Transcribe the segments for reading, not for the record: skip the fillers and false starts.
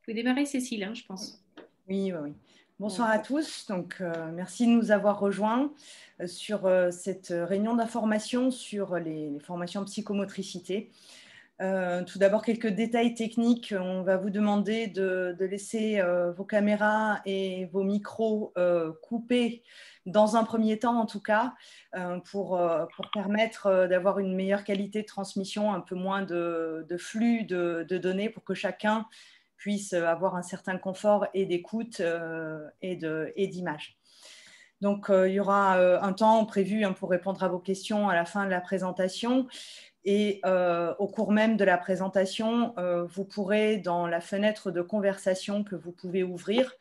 Vous pouvez démarrer, Cécile, hein, je pense. Oui, oui, oui. Bonsoir à tous. Donc, merci de nous avoir rejoints sur cette réunion d'information sur les formations en psychomotricité. Tout d'abord, quelques détails techniques. On va vous demander de laisser vos caméras et vos micros coupés dans un premier temps, en tout cas, pour permettre d'avoir une meilleure qualité de transmission, un peu moins de flux de données pour que chacun puisse avoir un certain confort et d'écoute et d'image. Donc, il y aura un temps prévu pour répondre à vos questions à la fin de la présentation. Et au cours même de la présentation, vous pourrez, dans la fenêtre de conversation que vous pouvez ouvrir,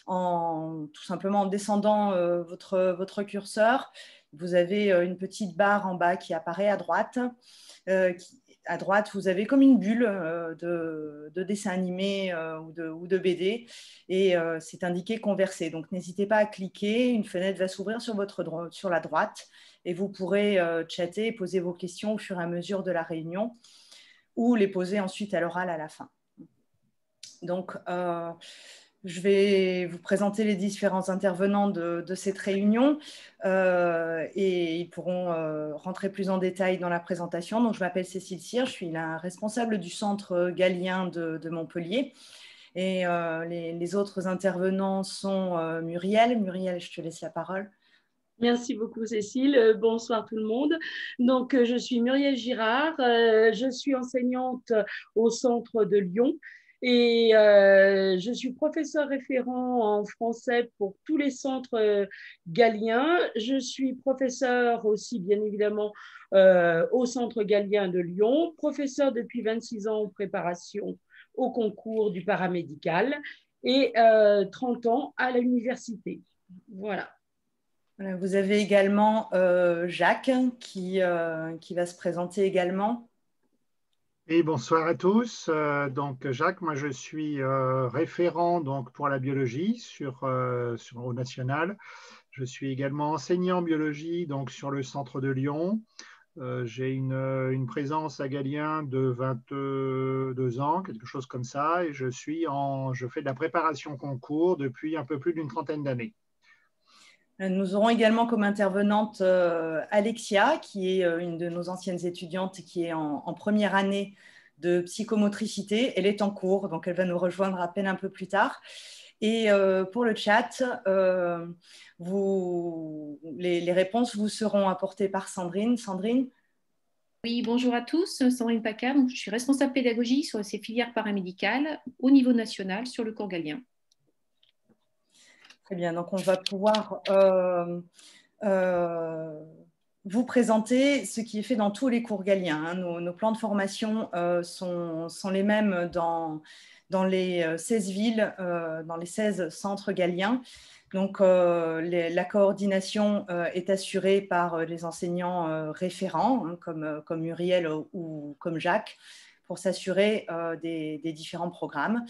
tout simplement en descendant votre curseur, vous avez une petite barre en bas qui apparaît à droite. À droite, vous avez comme une bulle de dessin animé ou de BD et c'est indiqué converser. Donc, n'hésitez pas à cliquer. Une fenêtre va s'ouvrir sur la droite et vous pourrez chatter et poser vos questions au fur et à mesure de la réunion ou les poser ensuite à l'oral à la fin. Donc, je vais vous présenter les différents intervenants de cette réunion et ils pourront rentrer plus en détail dans la présentation. Donc, je m'appelle Cécile Cyr, je suis la responsable du centre Galien de Montpellier. Et les autres intervenants sont Muriel. Muriel, je te laisse la parole. Merci beaucoup, Cécile. Bonsoir tout le monde. Donc, je suis Muriel Girard. Je suis enseignante au centre de Lyon et je suis professeure référent en français pour tous les centres galiens. Je suis professeure aussi, bien évidemment, au centre galien de Lyon, professeure depuis 26 ans en préparation au concours du paramédical et 30 ans à l'université. Voilà. Vous avez également Jacques qui va se présenter également. Et bonsoir à tous. Donc Jacques, moi je suis référent donc pour la biologie au national. Je suis également enseignant en biologie donc sur le centre de Lyon. J'ai une présence à Galien de 22 ans, quelque chose comme ça, et je fais de la préparation concours depuis un peu plus d'une trentaine d'années. Nous aurons également comme intervenante Alexia, qui est une de nos anciennes étudiantes qui est en première année de psychomotricité. Elle est en cours, donc elle va nous rejoindre à peine un peu plus tard. Et pour le chat, les réponses vous seront apportées par Sandrine. Sandrine ? Oui, bonjour à tous, Sandrine Paccard. Je suis responsable pédagogie sur ces filières paramédicales au niveau national sur le cours galien. Très bien, donc on va pouvoir vous présenter ce qui est fait dans tous les cours galiens. Hein. Nos plans de formation sont les mêmes dans les 16 villes, dans les 16 centres galiens. Donc, la coordination est assurée par les enseignants référents, hein, comme Muriel ou comme Jacques, pour s'assurer des différents programmes.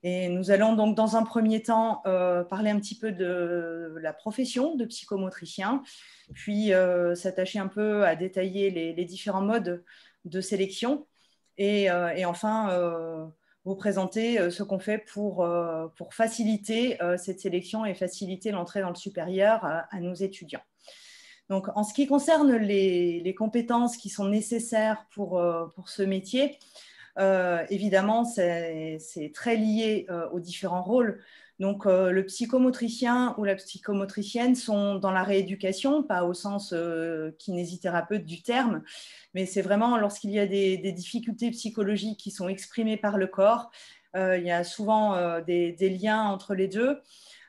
Et nous allons donc dans un premier temps parler un petit peu de la profession de psychomotricien, puis s'attacher un peu à détailler les différents modes de sélection et enfin vous présenter ce qu'on fait pour faciliter cette sélection et faciliter l'entrée dans le supérieur à nos étudiants. Donc, en ce qui concerne les compétences qui sont nécessaires pour ce métier, évidemment, c'est très lié aux différents rôles Donc, le psychomotricien ou la psychomotricienne sont dans la rééducation, pas au sens kinésithérapeute du terme, mais c'est vraiment lorsqu'il y a des difficultés psychologiques qui sont exprimées par le corps. Il y a souvent des liens entre les deux.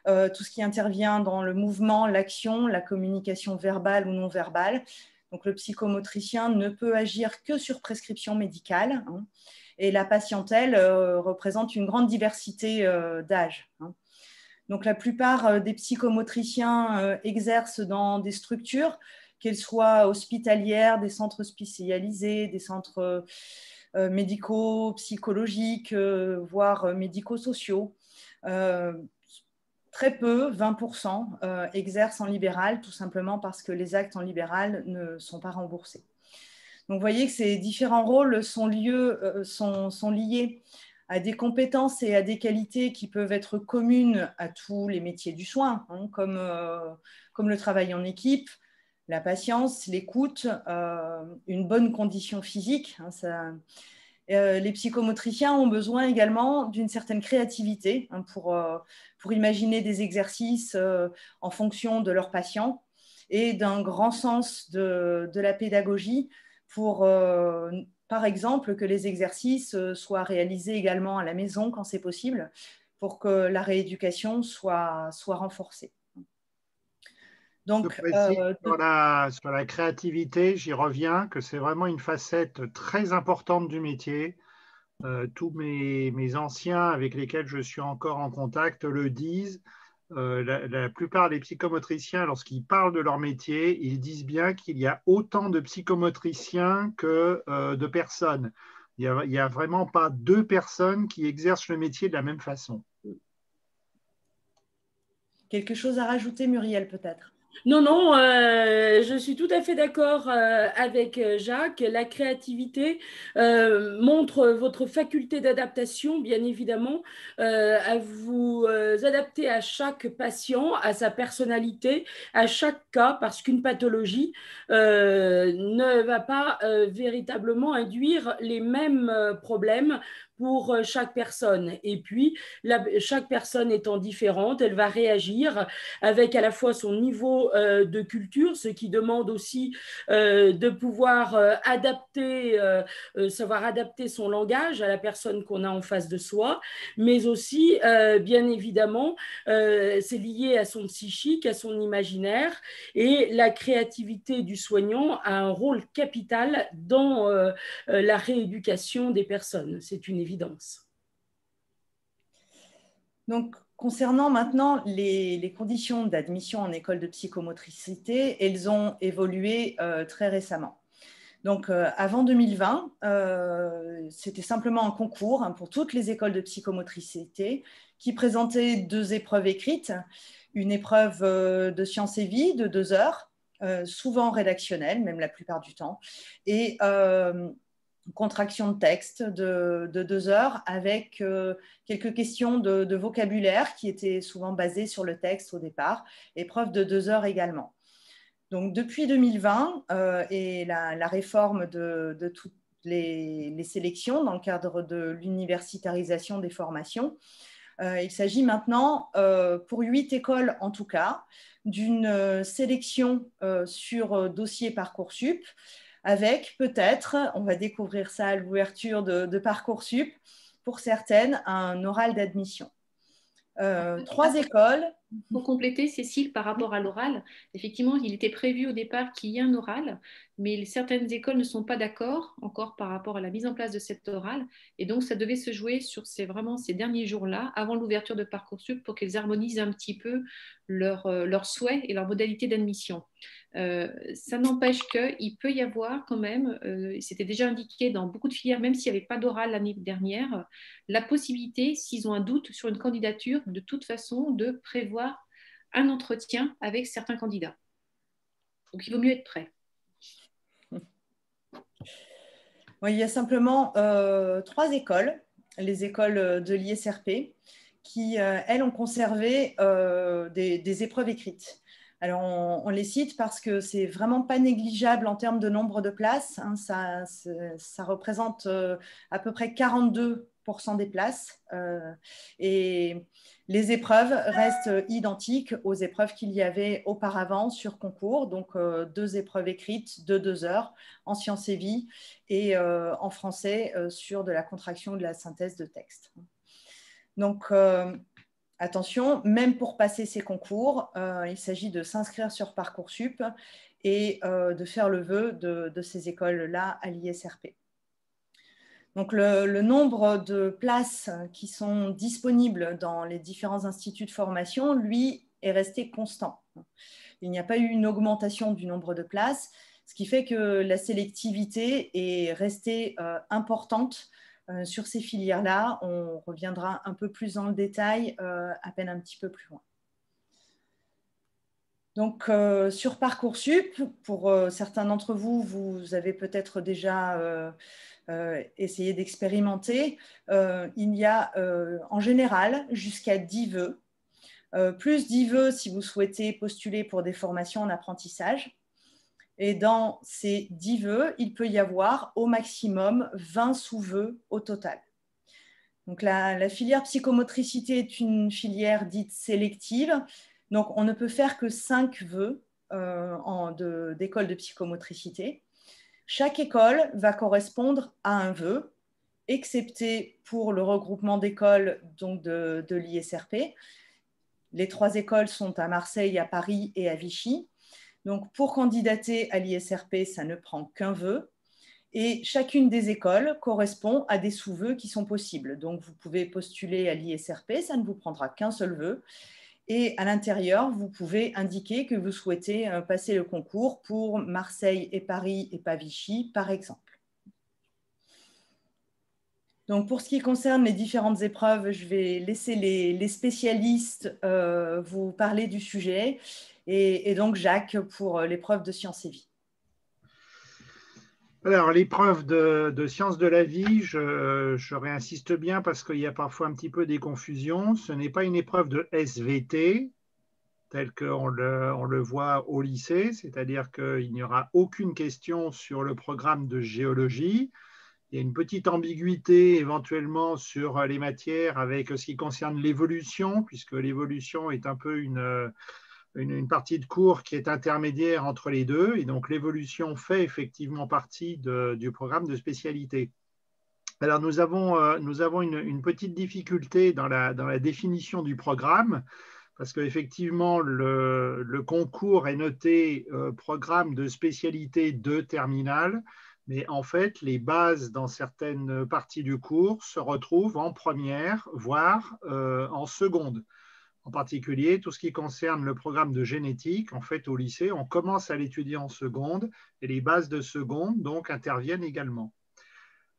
Tout ce qui intervient dans le mouvement, l'action, la communication verbale ou non verbale. Donc, le psychomotricien ne peut agir que sur prescription médicale, hein. Et la patientèle représente une grande diversité d'âge, hein. Donc, la plupart des psychomotriciens exercent dans des structures, qu'elles soient hospitalières, des centres spécialisés, des centres médicaux, psychologiques, voire médico-sociaux. Très peu, 20%, exercent en libéral, tout simplement parce que les actes en libéral ne sont pas remboursés. Donc, vous voyez que ces différents rôles sont liés à des compétences et à des qualités qui peuvent être communes à tous les métiers du soin, hein, comme le travail en équipe, la patience, l'écoute, une bonne condition physique, hein, les psychomotriciens ont besoin également d'une certaine créativité, hein, pour imaginer des exercices en fonction de leurs patients et d'un grand sens de la pédagogie pour, par exemple, que les exercices soient réalisés également à la maison quand c'est possible pour que la rééducation soit renforcée. Donc, sur la créativité, j'y reviens, que c'est vraiment une facette très importante du métier. Tous mes anciens avec lesquels je suis encore en contact le disent. La plupart des psychomotriciens, lorsqu'ils parlent de leur métier, ils disent bien qu'il y a autant de psychomotriciens que de personnes. Il n'y a vraiment pas deux personnes qui exercent le métier de la même façon. Quelque chose à rajouter, Muriel, peut-être? Non, non, je suis tout à fait d'accord avec Jacques. La créativité montre votre faculté d'adaptation, bien évidemment, à vous adapter à chaque patient, à sa personnalité, à chaque cas, parce qu'une pathologie ne va pas véritablement induire les mêmes problèmes pour chaque personne. Et puis, chaque personne étant différente, elle va réagir avec à la fois son niveau de culture, ce qui demande aussi de pouvoir savoir adapter son langage à la personne qu'on a en face de soi, mais aussi, bien évidemment, c'est lié à son psychique, à son imaginaire, et la créativité du soignant a un rôle capital dans la rééducation des personnes. C'est une évidence. Donc, concernant maintenant les conditions d'admission en école de psychomotricité, elles ont évolué très récemment. Donc, avant 2020, c'était simplement un concours, hein, pour toutes les écoles de psychomotricité qui présentait 2 épreuves écrites, une épreuve de sciences et vie de 2 heures, souvent rédactionnelle, même la plupart du temps, et contraction de texte de 2 heures avec quelques questions de vocabulaire qui étaient souvent basées sur le texte au départ, épreuve de 2 heures également. Donc, depuis 2020 et la réforme de toutes les sélections dans le cadre de l'universitarisation des formations, il s'agit maintenant, pour 8 écoles en tout cas, d'une sélection sur dossier Parcoursup, avec peut-être, on va découvrir ça à l'ouverture de Parcoursup, pour certaines, un oral d'admission. 3 écoles. Pour compléter, Cécile, par rapport à l'oral, effectivement, il était prévu au départ qu'il y ait un oral, mais certaines écoles ne sont pas d'accord encore par rapport à la mise en place de cet oral. Et donc, ça devait se jouer sur ces derniers jours-là, avant l'ouverture de Parcoursup, pour qu'elles harmonisent un petit peu leurs souhaits et leurs modalités d'admission. Ça n'empêche qu'il peut y avoir quand même, c'était déjà indiqué dans beaucoup de filières, même s'il n'y avait pas d'oral l'année dernière, la possibilité, s'ils ont un doute sur une candidature, de toute façon, de prévoir un entretien avec certains candidats. Donc, il vaut mieux être prêt. Oui, il y a simplement 3 écoles, les écoles de l'ISRP, qui, elles, ont conservé des épreuves écrites. Alors, on les cite parce que c'est vraiment pas négligeable en termes de nombre de places, hein. Ça représente à peu près 42 5% des places et les épreuves restent identiques aux épreuves qu'il y avait auparavant sur concours, donc 2 épreuves écrites de 2 heures en sciences et vie et en français sur de la contraction ou de la synthèse de texte. Donc, attention, même pour passer ces concours, il s'agit de s'inscrire sur Parcoursup et de faire le vœu de ces écoles-là à l'ISRP. Donc, le nombre de places qui sont disponibles dans les différents instituts de formation, lui, est resté constant. Il n'y a pas eu une augmentation du nombre de places, ce qui fait que la sélectivité est restée importante sur ces filières-là. On reviendra un peu plus dans le détail à peine un petit peu plus loin. Donc, sur Parcoursup, pour certains d'entre vous, vous avez peut-être déjà essayé d'expérimenter. Il y a en général jusqu'à 10 vœux, plus 10 vœux si vous souhaitez postuler pour des formations en apprentissage. Et dans ces 10 vœux, il peut y avoir au maximum 20 sous-vœux au total. Donc, la filière psychomotricité est une filière dite sélective. Donc, on ne peut faire que 5 vœux d'école de psychomotricité. Chaque école va correspondre à un vœu, excepté pour le regroupement d'écoles de l'ISRP. Les 3 écoles sont à Marseille, à Paris et à Vichy. Donc, pour candidater à l'ISRP, ça ne prend qu'un vœu. Et chacune des écoles correspond à des sous-vœux qui sont possibles. Donc, vous pouvez postuler à l'ISRP, ça ne vous prendra qu'un seul vœu. Et à l'intérieur, vous pouvez indiquer que vous souhaitez passer le concours pour Marseille et Paris et pas Vichy, par exemple. Donc, pour ce qui concerne les différentes épreuves, je vais laisser les spécialistes vous parler du sujet. Et donc, Jacques, pour l'épreuve de sciences et vie. Alors, l'épreuve de sciences de la vie, je réinsiste bien parce qu'il y a parfois un petit peu des confusions. Ce n'est pas une épreuve de SVT, telle qu'on le voit au lycée, c'est-à-dire qu'il n'y aura aucune question sur le programme de géologie. Il y a une petite ambiguïté éventuellement sur les matières avec ce qui concerne l'évolution, puisque l'évolution est un peu une partie de cours qui est intermédiaire entre les deux. Et donc, l'évolution fait effectivement partie du programme de spécialité. Alors, nous avons une petite difficulté dans la définition du programme, parce qu'effectivement, le concours est noté programme de spécialité de terminale, mais en fait, les bases dans certaines parties du cours se retrouvent en première, voire en seconde. En particulier, tout ce qui concerne le programme de génétique, en fait, au lycée, on commence à l'étudier en seconde et les bases de seconde, donc, interviennent également.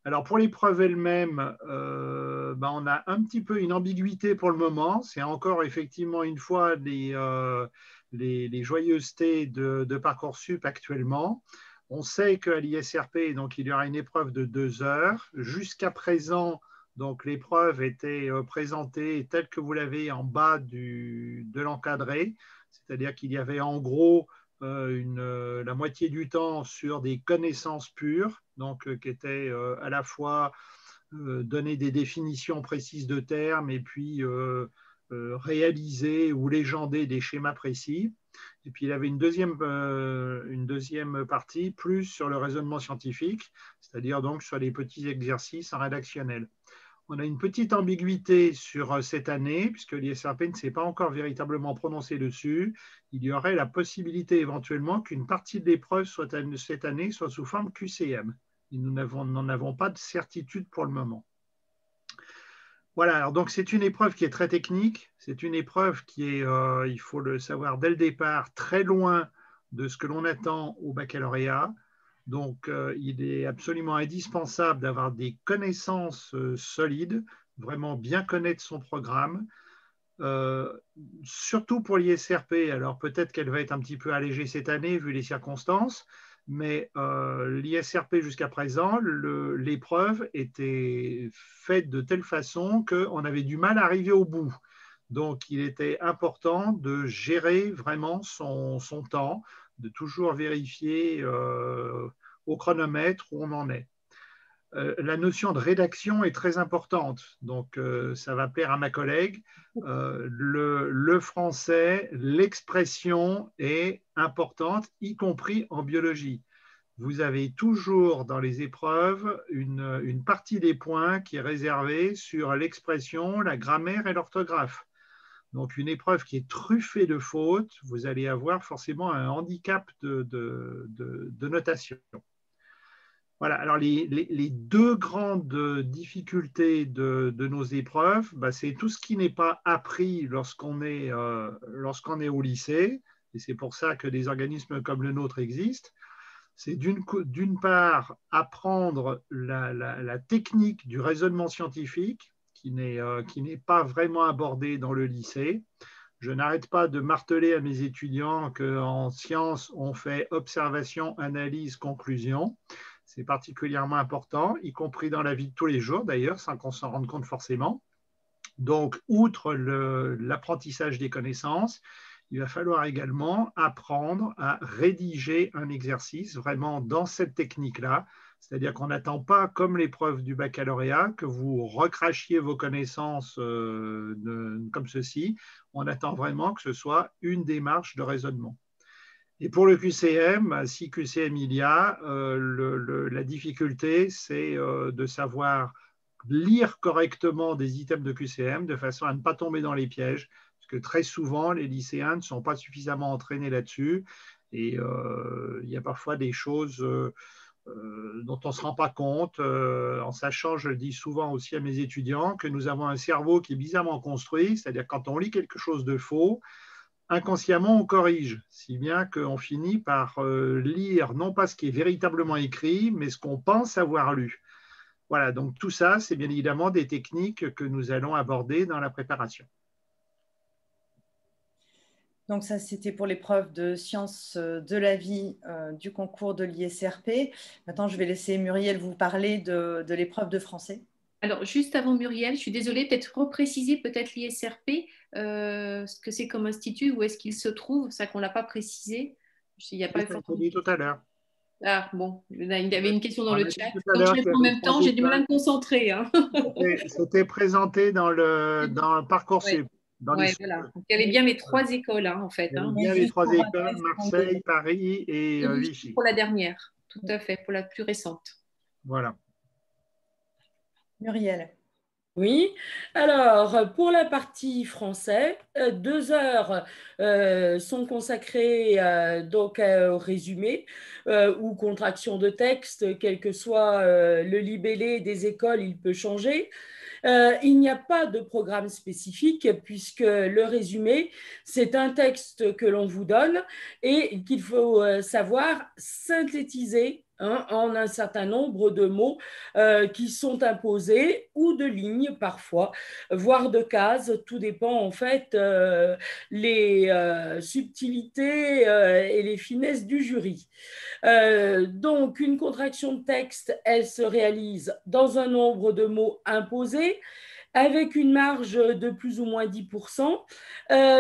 Alors, pour l'épreuve elle-même, on a un petit peu une ambiguïté pour le moment. C'est encore, effectivement, une fois les joyeusetés de Parcoursup actuellement. On sait qu'à l'ISRP, donc, il y aura une épreuve de 2 heures. Jusqu'à présent, donc, l'épreuve était présentée telle que vous l'avez en bas de l'encadré, c'est-à-dire qu'il y avait en gros la moitié du temps sur des connaissances pures, donc qui étaient à la fois donner des définitions précises de termes et puis réaliser ou légender des schémas précis. Et puis il y avait une deuxième partie plus sur le raisonnement scientifique, c'est-à-dire donc sur les petits exercices en rédactionnel. On a une petite ambiguïté sur cette année, puisque l'ISRP ne s'est pas encore véritablement prononcé dessus. Il y aurait la possibilité éventuellement qu'une partie de l'épreuve cette année soit sous forme QCM. Et nous n'en avons pas de certitude pour le moment. Voilà, alors donc c'est une épreuve qui est très technique. C'est une épreuve qui est, il faut le savoir dès le départ, très loin de ce que l'on attend au baccalauréat. Donc, il est absolument indispensable d'avoir des connaissances solides, vraiment bien connaître son programme, surtout pour l'ISRP. Alors, peut-être qu'elle va être un petit peu allégée cette année, vu les circonstances, mais l'ISRP jusqu'à présent, l'épreuve était faite de telle façon qu'on avait du mal à arriver au bout. Donc, il était important de gérer vraiment son temps, de toujours vérifier au chronomètre où on en est. la notion de rédaction est très importante. Donc, ça va plaire à ma collègue. Le français, l'expression est importante, y compris en biologie. Vous avez toujours dans les épreuves une partie des points qui est réservée sur l'expression, la grammaire et l'orthographe. Donc, une épreuve qui est truffée de fautes, vous allez avoir forcément un handicap de notation. Voilà, alors les deux grandes difficultés de nos épreuves, bah, c'est tout ce qui n'est pas appris lorsqu'on est au lycée, et c'est pour ça que des organismes comme le nôtre existent. C'est d'une part apprendre la technique du raisonnement scientifique qui n'est pas vraiment abordée dans le lycée. Je n'arrête pas de marteler à mes étudiants qu'en sciences, on fait observation, analyse, conclusion. C'est particulièrement important, y compris dans la vie de tous les jours d'ailleurs, sans qu'on s'en rende compte forcément. Donc, outre l'apprentissage des connaissances, il va falloir également apprendre à rédiger un exercice vraiment dans cette technique-là. C'est-à-dire qu'on n'attend pas, comme l'épreuve du baccalauréat, que vous recrachiez vos connaissances comme ceci. On attend vraiment que ce soit une démarche de raisonnement. Et pour le QCM, si QCM il y a, la difficulté, c'est de savoir lire correctement des items de QCM de façon à ne pas tomber dans les pièges, parce que très souvent, les lycéens ne sont pas suffisamment entraînés là-dessus, et il y a parfois des choses dont on ne se rend pas compte, en sachant, je le dis souvent aussi à mes étudiants, que nous avons un cerveau qui est bizarrement construit, c'est-à-dire quand on lit quelque chose de faux, inconsciemment, on corrige, si bien qu'on finit par lire non pas ce qui est véritablement écrit, mais ce qu'on pense avoir lu. Voilà, donc tout ça, c'est bien évidemment des techniques que nous allons aborder dans la préparation. Donc ça, c'était pour l'épreuve de sciences de la vie du concours de l'ISRP. Maintenant, je vais laisser Muriel vous parler de l'épreuve de français. Alors, juste avant Muriel, je suis désolée, peut-être repréciser peut-être l'ISRP, ce que c'est comme institut, où est-ce qu'il se trouve, ça qu'on ne l'a pas précisé. Il n'y a pas forcément... dit tout à l'heure. Ah bon, il y avait une question dans le chat. Quand je réponds en même temps, j'ai du mal à me concentrer. Hein. C'était présenté dans le Parcoursup. Ouais, voilà. Donc, il y avait bien les trois écoles, hein, en fait. Il y avait bien les trois écoles, Marseille, Paris et Vichy. Pour la dernière, tout à fait, pour la plus récente. Voilà. Muriel. Oui, alors pour la partie français, 2 heures sont consacrées donc au résumé ou contraction de texte, quel que soit le libellé des écoles, il peut changer. Il n'y a pas de programme spécifique puisque le résumé, c'est un texte que l'on vous donne et qu'il faut savoir synthétiser en un certain nombre de mots qui sont imposés ou de lignes parfois, voire de cases. Tout dépend en fait les subtilités et les finesses du jury. Donc, une contraction de texte, elle se réalise dans un nombre de mots imposés, avec une marge de plus ou moins 10%,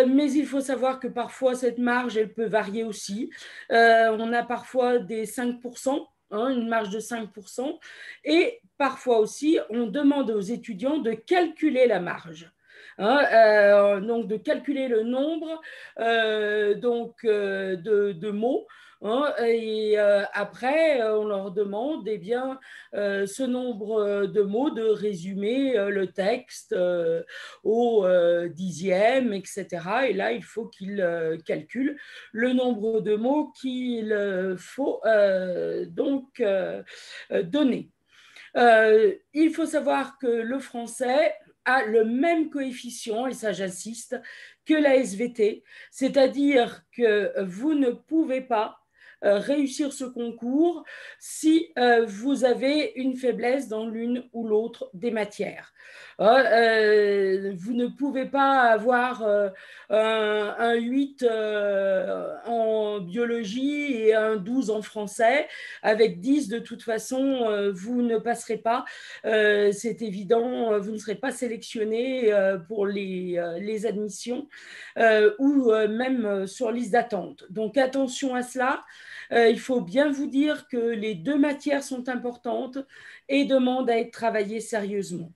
mais il faut savoir que parfois cette marge, elle peut varier aussi. On a parfois des 5%, une marge de 5%, et parfois aussi, on demande aux étudiants de calculer la marge. Donc de calculer le nombre de mots. Et après, on leur demande bien, ce nombre de mots de résumer le texte au 10e, etc. Et là, il faut qu'ils calculent le nombre de mots qu'il faut donc donner. Il faut savoir que le français a le même coefficient, et ça j'insiste, que la SVT, c'est-à-dire que vous ne pouvez pas réussir ce concours si vous avez une faiblesse dans l'une ou l'autre des matières. Vous ne pouvez pas avoir un 8 en biologie et un 12 en français. Avec 10, de toute façon, vous ne passerez pas. C'est évident, vous ne serez pas sélectionné pour les admissions ou même sur liste d'attente. Donc, attention à cela. il faut bien vous dire que les deux matières sont importantes et demandent à être travaillées sérieusement.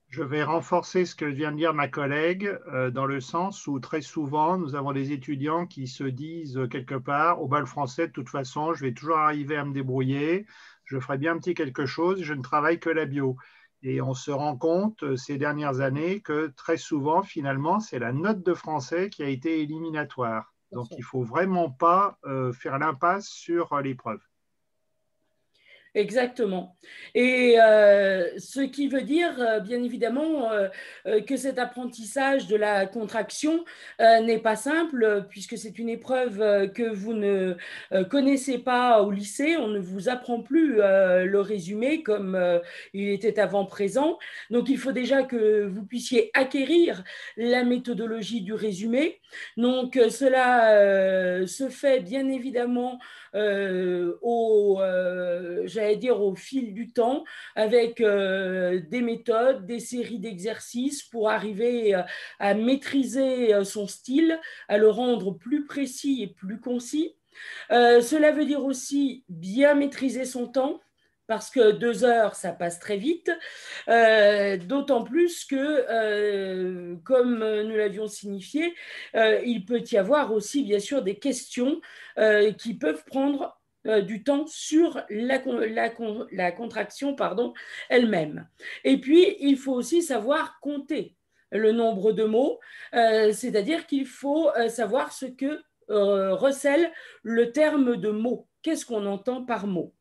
Je vais renforcer ce que vient de dire ma collègue, dans le sens où très souvent, nous avons des étudiants qui se disent quelque part, au bal français, de toute façon, je vais toujours arriver à me débrouiller, je ferai bien un petit quelque chose, je ne travaille que la bio. Et on se rend compte ces dernières années que très souvent, finalement, c'est la note de français qui a été éliminatoire. Donc, il ne faut vraiment pas faire l'impasse sur l'épreuve. Exactement. Et ce qui veut dire, bien évidemment, que cet apprentissage de la contraction n'est pas simple, puisque c'est une épreuve que vous ne connaissez pas au lycée. On ne vous apprend plus le résumé comme il était avant présent. Donc, il faut déjà que vous puissiez acquérir la méthodologie du résumé. Donc, cela se fait bien évidemment j'allais dire au fil du temps, avec des méthodes, des séries d'exercices pour arriver à maîtriser son style, à le rendre plus précis et plus concis. Cela veut dire aussi bien maîtriser son temps, parce que 2 heures, ça passe très vite, d'autant plus que, comme nous l'avions signifié, il peut y avoir aussi, bien sûr, des questions qui peuvent prendre du temps sur la contraction elle-même. Et puis, il faut aussi savoir compter le nombre de mots, c'est-à-dire qu'il faut savoir ce que recèle le terme de mot. Qu'est-ce qu'on entend par mot?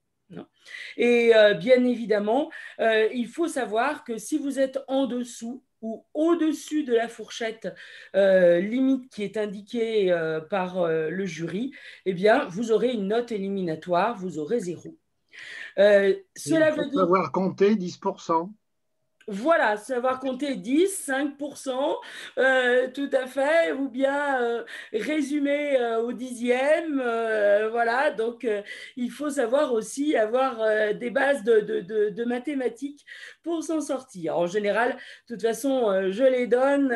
Et bien évidemment, il faut savoir que si vous êtes en dessous ou au-dessus de la fourchette limite qui est indiquée par le jury, eh bien, vous aurez une note éliminatoire, vous aurez 0. Cela veut dire savoir compter 10%. Voilà, savoir compter 10, 5%, tout à fait, ou bien résumer au dixième, voilà. Donc, il faut savoir aussi avoir des bases de mathématiques pour s'en sortir. En général, de toute façon, je les donne,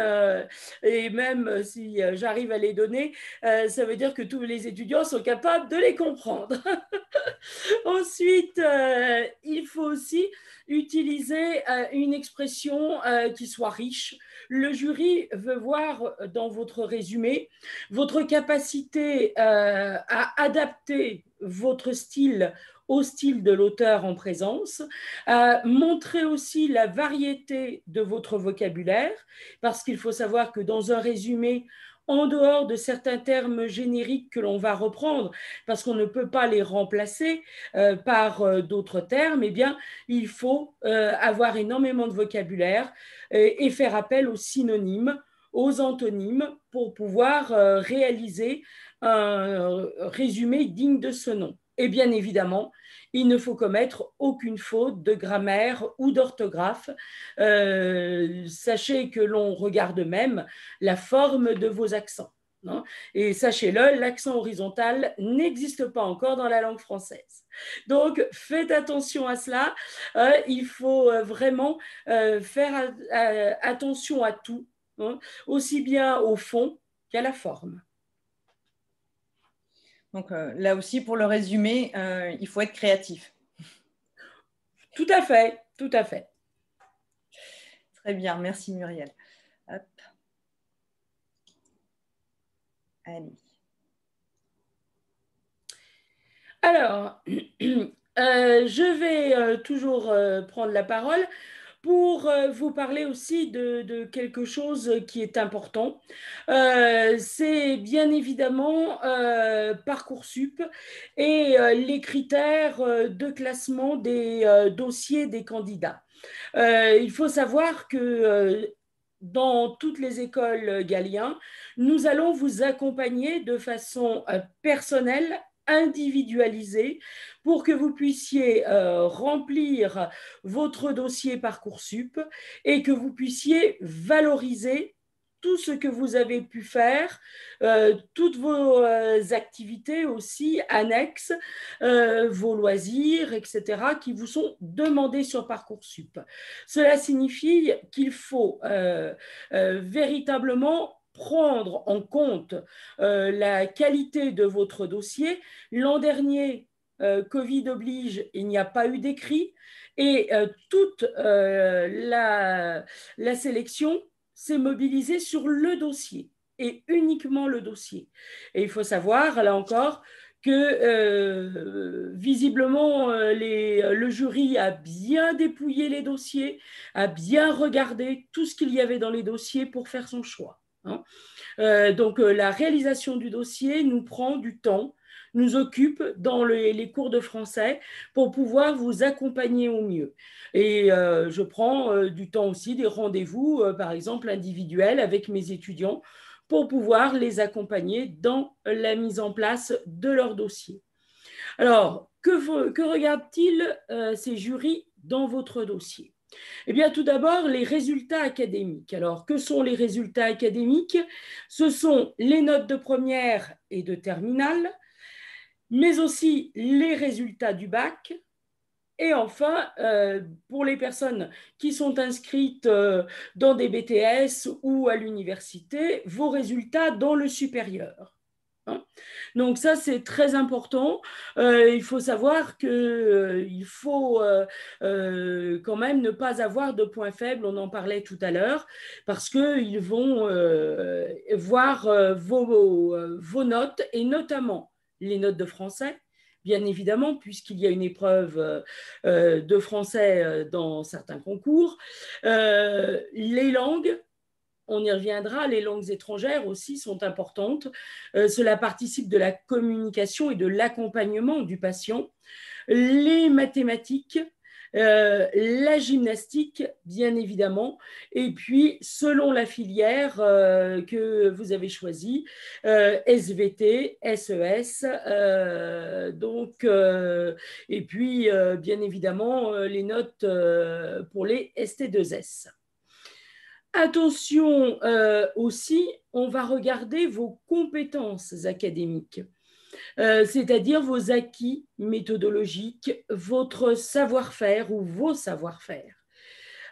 et même si j'arrive à les donner, ça veut dire que tous les étudiants sont capables de les comprendre. Ensuite, il faut aussi utiliser une expression qui soit riche. Le jury veut voir dans votre résumé votre capacité à adapter votre style au style de l'auteur en présence, montrer aussi la variété de votre vocabulaire, parce qu'il faut savoir que dans un résumé, en dehors de certains termes génériques que l'on va reprendre, parce qu'on ne peut pas les remplacer par d'autres termes, eh bien, il faut avoir énormément de vocabulaire et faire appel aux synonymes, aux antonymes, pour pouvoir réaliser un résumé digne de ce nom. Et bien évidemment, il ne faut commettre aucune faute de grammaire ou d'orthographe. Sachez que l'on regarde même la forme de vos accents. Non? Et sachez-le, l'accent horizontal n'existe pas encore dans la langue française. Donc, faites attention à cela. Il faut vraiment faire attention à tout, hein, aussi bien au fond qu'à la forme. Donc là aussi, pour le résumer, il faut être créatif. Tout à fait, tout à fait. Très bien, merci Muriel. Hop. Allez. Alors, je vais toujours prendre la parole pour vous parler aussi de quelque chose qui est important. C'est bien évidemment Parcoursup et les critères de classement des dossiers des candidats. Il faut savoir que dans toutes les écoles Galien, nous allons vous accompagner de façon personnelle, individualisée, pour que vous puissiez remplir votre dossier Parcoursup et que vous puissiez valoriser tout ce que vous avez pu faire, toutes vos activités aussi annexes, vos loisirs, etc., qui vous sont demandés sur Parcoursup. Cela signifie qu'il faut véritablement prendre en compte la qualité de votre dossier. L'an dernier, Covid oblige, il n'y a pas eu d'écrit et toute la sélection s'est mobilisée sur le dossier et uniquement le dossier. Et il faut savoir, là encore, que visiblement, le jury a bien dépouillé les dossiers, a bien regardé tout ce qu'il y avait dans les dossiers pour faire son choix. Hein. Donc, la réalisation du dossier nous prend du temps, nous occupe dans les cours de français pour pouvoir vous accompagner au mieux. Et je prends du temps aussi, des rendez-vous, par exemple, individuels avec mes étudiants pour pouvoir les accompagner dans la mise en place de leur dossier. Alors, que regardent-ils ces jurys dans votre dossier? Eh bien, tout d'abord, les résultats académiques. Alors, que sont les résultats académiques? Ce sont les notes de première et de terminale, mais aussi les résultats du bac. Et enfin, pour les personnes qui sont inscrites dans des BTS ou à l'université, vos résultats dans le supérieur. Hein. Donc ça, c'est très important. Il faut savoir qu'il faut quand même ne pas avoir de points faibles, on en parlait tout à l'heure, parce qu'ils vont voir vos notes, et notamment les notes de français, bien évidemment, puisqu'il y a une épreuve de français dans certains concours. Les langues, on y reviendra, les langues étrangères aussi sont importantes. Cela participe de la communication et de l'accompagnement du patient. Les mathématiques, la gymnastique, bien évidemment, et puis selon la filière que vous avez choisie, SVT, SES, et puis bien évidemment les notes pour les ST2S. Attention aussi, on va regarder vos compétences académiques. C'est-à-dire vos acquis méthodologiques, votre savoir-faire ou vos savoir-faire.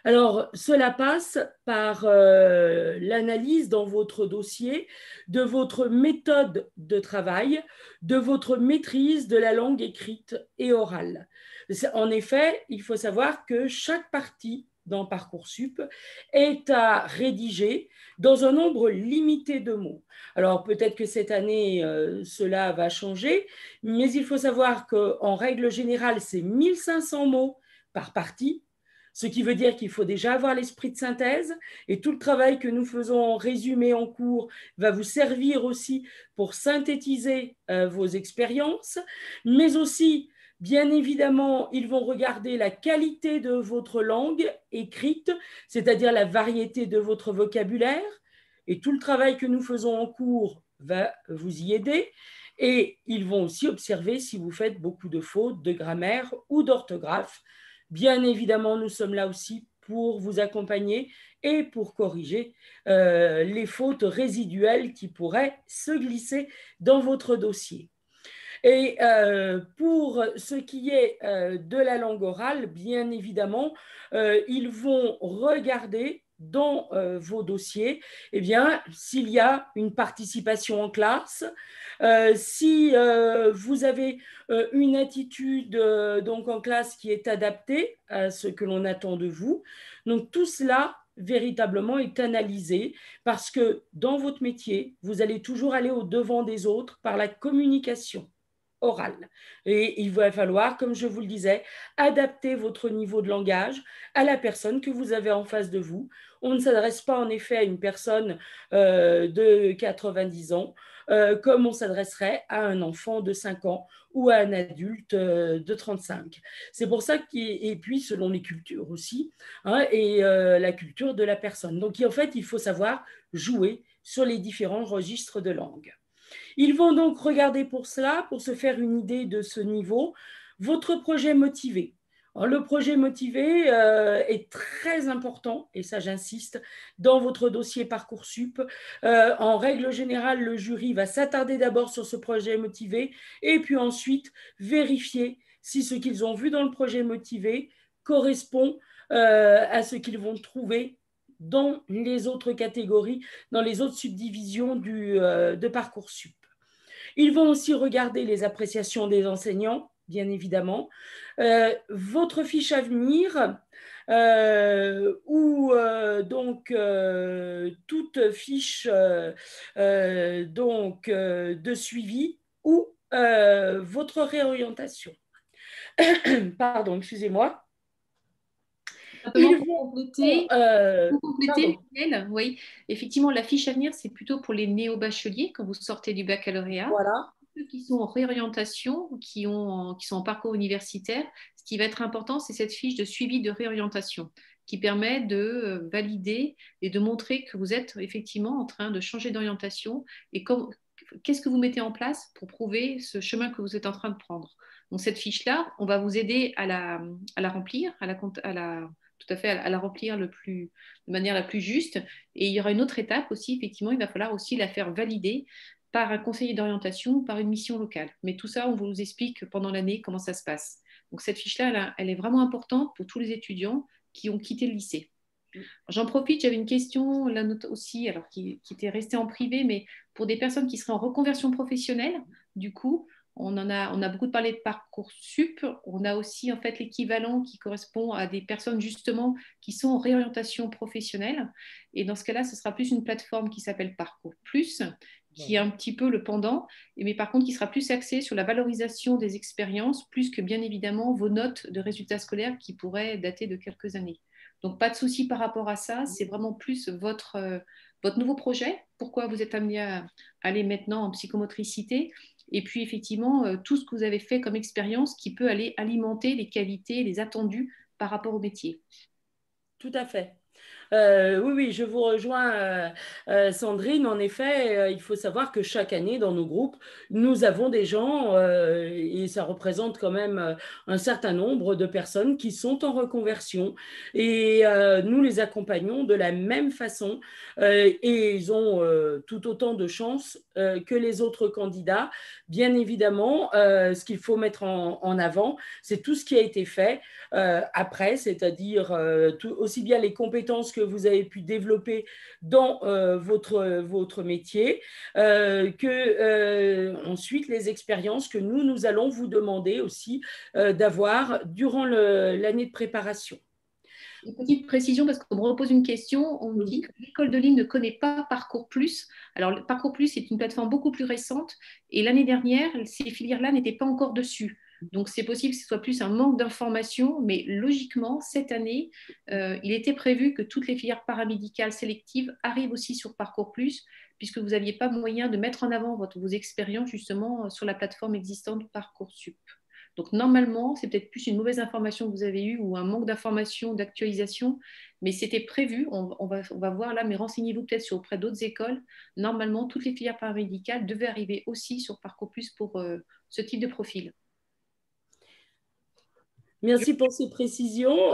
Alors, cela passe par l'analyse dans votre dossier de votre méthode de travail, de votre maîtrise de la langue écrite et orale. En effet, il faut savoir que chaque partie dans Parcoursup est à rédiger dans un nombre limité de mots. Alors peut-être que cette année, cela va changer, mais il faut savoir qu'en règle générale, c'est 1500 mots par partie, ce qui veut dire qu'il faut déjà avoir l'esprit de synthèse, et tout le travail que nous faisons en résumé en cours va vous servir aussi pour synthétiser vos expériences, mais aussi bien évidemment, ils vont regarder la qualité de votre langue écrite, c'est-à-dire la variété de votre vocabulaire. Et tout le travail que nous faisons en cours va vous y aider. Et ils vont aussi observer si vous faites beaucoup de fautes de grammaire ou d'orthographe. Bien évidemment, nous sommes là aussi pour vous accompagner et pour corriger les fautes résiduelles qui pourraient se glisser dans votre dossier. Et pour ce qui est de la langue orale, bien évidemment, ils vont regarder dans vos dossiers, eh bien, s'il y a une participation en classe, si vous avez une attitude donc en classe qui est adaptée à ce que l'on attend de vous. Donc tout cela véritablement est analysé parce que dans votre métier, vous allez toujours aller au-devant des autres par la communication orale. Et il va falloir, comme je vous le disais, adapter votre niveau de langage à la personne que vous avez en face de vous. On ne s'adresse pas en effet à une personne de 90 ans comme on s'adresserait à un enfant de 5 ans ou à un adulte de 35. C'est pour ça et puis selon les cultures aussi, hein, et la culture de la personne. Donc en fait, il faut savoir jouer sur les différents registres de langue. Ils vont donc regarder pour cela, pour se faire une idée de ce niveau, votre projet motivé. Alors, le projet motivé est très important, et ça j'insiste, dans votre dossier Parcoursup. En règle générale, le jury va s'attarder d'abord sur ce projet motivé et puis ensuite vérifier si ce qu'ils ont vu dans le projet motivé correspond à ce qu'ils vont trouver dans les autres catégories, dans les autres subdivisions de Parcoursup. Ils vont aussi regarder les appréciations des enseignants, bien évidemment, votre fiche à venir, ou donc toute fiche donc, de suivi ou votre réorientation. Pardon, excusez-moi. Pour compléter, oui, effectivement, la fiche à venir, c'est plutôt pour les néo-bacheliers quand vous sortez du baccalauréat. Voilà. Ceux qui sont en réorientation, qui sont en parcours universitaire, ce qui va être important, c'est cette fiche de suivi de réorientation qui permet de valider et de montrer que vous êtes effectivement en train de changer d'orientation et qu'est-ce que vous mettez en place pour prouver ce chemin que vous êtes en train de prendre. Donc cette fiche-là, on va vous aider à la remplir, tout à fait, à la remplir de manière la plus juste. Et il y aura une autre étape aussi, effectivement, il va falloir aussi la faire valider par un conseiller d'orientation, par une mission locale. Mais tout ça, on vous explique pendant l'année comment ça se passe. Donc cette fiche-là, elle est vraiment importante pour tous les étudiants qui ont quitté le lycée. J'en profite, j'avais une question là aussi, alors qui était restée en privé, mais pour des personnes qui seraient en reconversion professionnelle, du coup, on a beaucoup parlé de Parcoursup. On a aussi en fait l'équivalent qui correspond à des personnes justement qui sont en réorientation professionnelle. Et dans ce cas-là, ce sera plus une plateforme qui s'appelle Parcours Plus, qui est un petit peu le pendant, mais par contre qui sera plus axée sur la valorisation des expériences, plus que bien évidemment vos notes de résultats scolaires qui pourraient dater de quelques années. Donc pas de souci par rapport à ça, c'est vraiment plus votre nouveau projet, pourquoi vous êtes amené à aller maintenant en psychomotricité, et puis effectivement tout ce que vous avez fait comme expérience qui peut aller alimenter les qualités, les attendus par rapport au métier. Tout à fait. Oui, je vous rejoins, Sandrine. En effet, il faut savoir que chaque année, dans nos groupes, nous avons des gens, et ça représente quand même un certain nombre de personnes qui sont en reconversion. Et nous les accompagnons de la même façon. Et ils ont tout autant de chances que les autres candidats. Bien évidemment, ce qu'il faut mettre en avant, c'est tout ce qui a été fait après, c'est-à-dire aussi bien les compétences que vous avez pu développer dans votre métier, que ensuite les expériences que nous allons vous demander aussi d'avoir durant l'année de préparation. Une petite précision, parce qu'on me repose une question, on me dit que l'école de ligne ne connaît pas Parcours Plus. Alors, Parcours Plus est une plateforme beaucoup plus récente, et l'année dernière, ces filières-là n'étaient pas encore dessus. Donc, c'est possible que ce soit plus un manque d'information, mais logiquement, cette année, il était prévu que toutes les filières paramédicales sélectives arrivent aussi sur Parcours Plus, puisque vous n'aviez pas moyen de mettre en avant vos expériences justement sur la plateforme existante Parcoursup. Donc, normalement, c'est peut-être plus une mauvaise information que vous avez eue ou un manque d'information, d'actualisation, mais c'était prévu. On va voir là, mais renseignez-vous peut-être auprès d'autres écoles. Normalement, toutes les filières paramédicales devaient arriver aussi sur Parcours Plus pour ce type de profil. Merci pour ces précisions,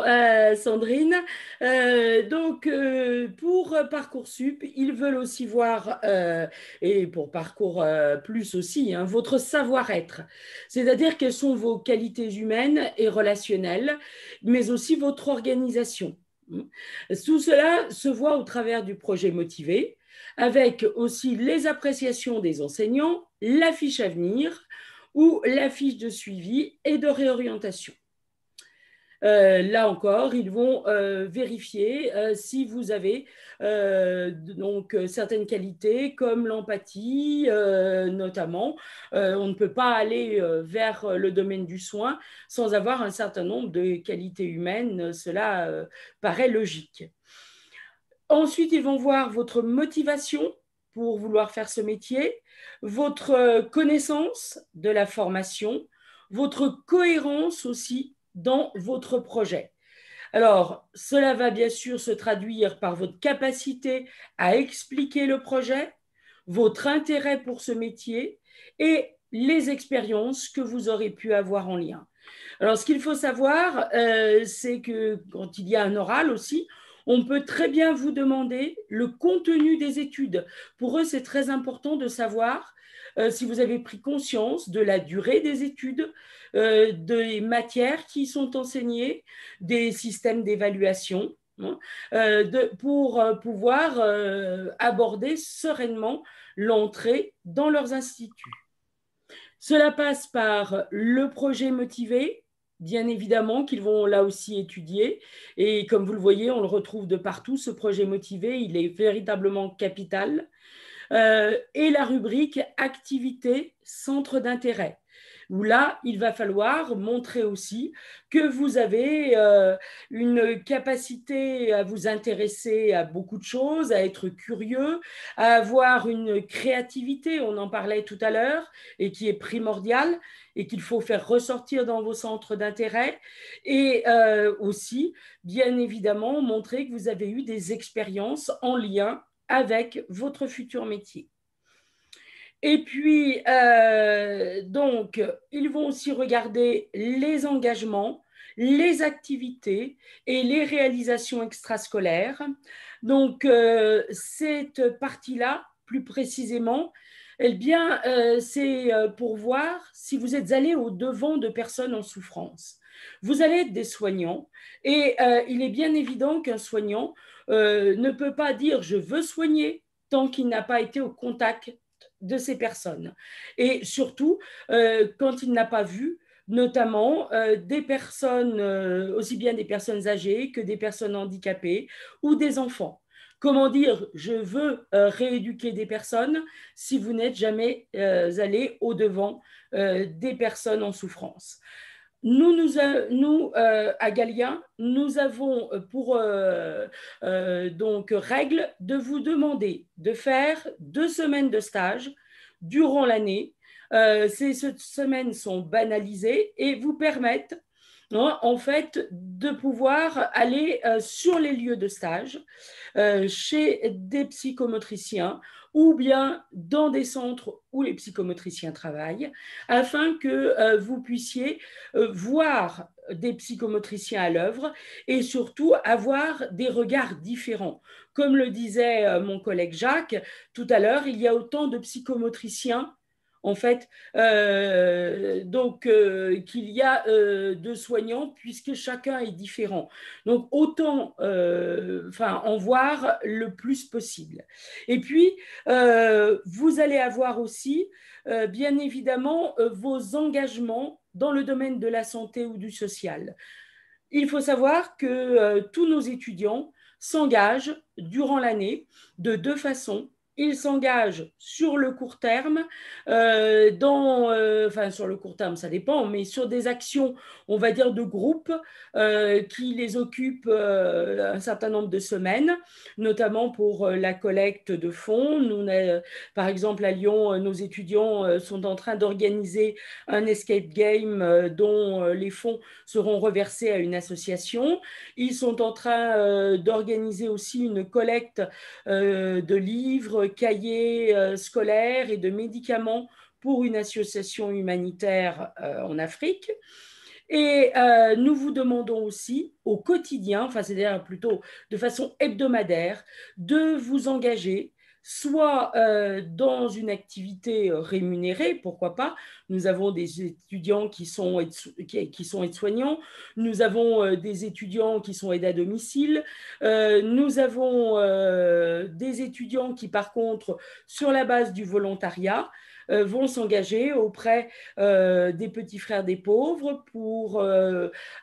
Sandrine. Donc, pour Parcoursup, ils veulent aussi voir, et pour Parcours Plus aussi, hein, votre savoir-être. C'est-à-dire quelles sont vos qualités humaines et relationnelles, mais aussi votre organisation. Tout cela se voit au travers du projet motivé, avec aussi les appréciations des enseignants, la fiche à venir ou la fiche de suivi et de réorientation. Là encore, ils vont vérifier si vous avez donc certaines qualités comme l'empathie notamment. On ne peut pas aller vers le domaine du soin sans avoir un certain nombre de qualités humaines. Cela paraît logique. Ensuite, ils vont voir votre motivation pour vouloir faire ce métier, votre connaissance de la formation, votre cohérence aussi dans votre projet. Alors, cela va bien sûr se traduire par votre capacité à expliquer le projet, votre intérêt pour ce métier et les expériences que vous aurez pu avoir en lien. Alors, ce qu'il faut savoir, c'est que quand il y a un oral aussi, on peut très bien vous demander le contenu des études. Pour eux, c'est très important de savoir si vous avez pris conscience de la durée des études, des matières qui sont enseignées, des systèmes d'évaluation, hein, pour pouvoir aborder sereinement l'entrée dans leurs instituts. Cela passe par le projet motivé, bien évidemment, qu'ils vont là aussi étudier. Et comme vous le voyez, on le retrouve de partout. Ce projet motivé, il est véritablement capital. Et la rubrique activité, centre d'intérêt, où là, il va falloir montrer aussi que vous avez une capacité à vous intéresser à beaucoup de choses, à être curieux, à avoir une créativité, on en parlait tout à l'heure, et qui est primordiale et qu'il faut faire ressortir dans vos centres d'intérêt, et aussi, bien évidemment, montrer que vous avez eu des expériences en lien avec votre futur métier. Et puis, donc, ils vont aussi regarder les engagements, les activités et les réalisations extrascolaires. Donc, cette partie-là, plus précisément, eh bien, c'est pour voir si vous êtes allé au-devant de personnes en souffrance. Vous allez être des soignants et il est bien évident qu'un soignant ne peut pas dire « je veux soigner » tant qu'il n'a pas été au contact de ces personnes. Et surtout, quand il n'a pas vu, notamment des personnes, aussi bien des personnes âgées que des personnes handicapées ou des enfants. Comment dire, je veux rééduquer des personnes si vous n'êtes jamais allé au-devant des personnes en souffrance. Nous, à Galien, nous avons pour donc règle de vous demander de faire 2 semaines de stage durant l'année. Ces semaines sont banalisées et vous permettent en fait de pouvoir aller sur les lieux de stage chez des psychomotriciens ou bien dans des centres où les psychomotriciens travaillent, afin que vous puissiez voir des psychomotriciens à l'œuvre et surtout avoir des regards différents. Comme le disait mon collègue Jacques tout à l'heure, il y a autant de psychomotriciens en fait, qu'il y a de soignants puisque chacun est différent. Donc, autant en voir le plus possible. Et puis, vous allez avoir aussi, bien évidemment, vos engagements dans le domaine de la santé ou du social. Il faut savoir que tous nos étudiants s'engagent durant l'année de 2 façons. Ils s'engagent sur le court terme, sur le court terme, ça dépend, mais sur des actions, on va dire, de groupe qui les occupent un certain nombre de semaines, notamment pour la collecte de fonds. Nous, par exemple, à Lyon, nos étudiants sont en train d'organiser un escape game dont les fonds seront reversés à une association. Ils sont en train d'organiser aussi une collecte de livres, cahiers scolaires et de médicaments pour une association humanitaire en Afrique. Et nous vous demandons aussi au quotidien, c'est-à-dire plutôt de façon hebdomadaire, de vous engager soit dans une activité rémunérée, pourquoi pas. Nous avons des étudiants qui sont aides-soignants, nous avons des étudiants qui sont aides à domicile, nous avons des étudiants qui, par contre, sur la base du volontariat, vont s'engager auprès des petits frères des pauvres pour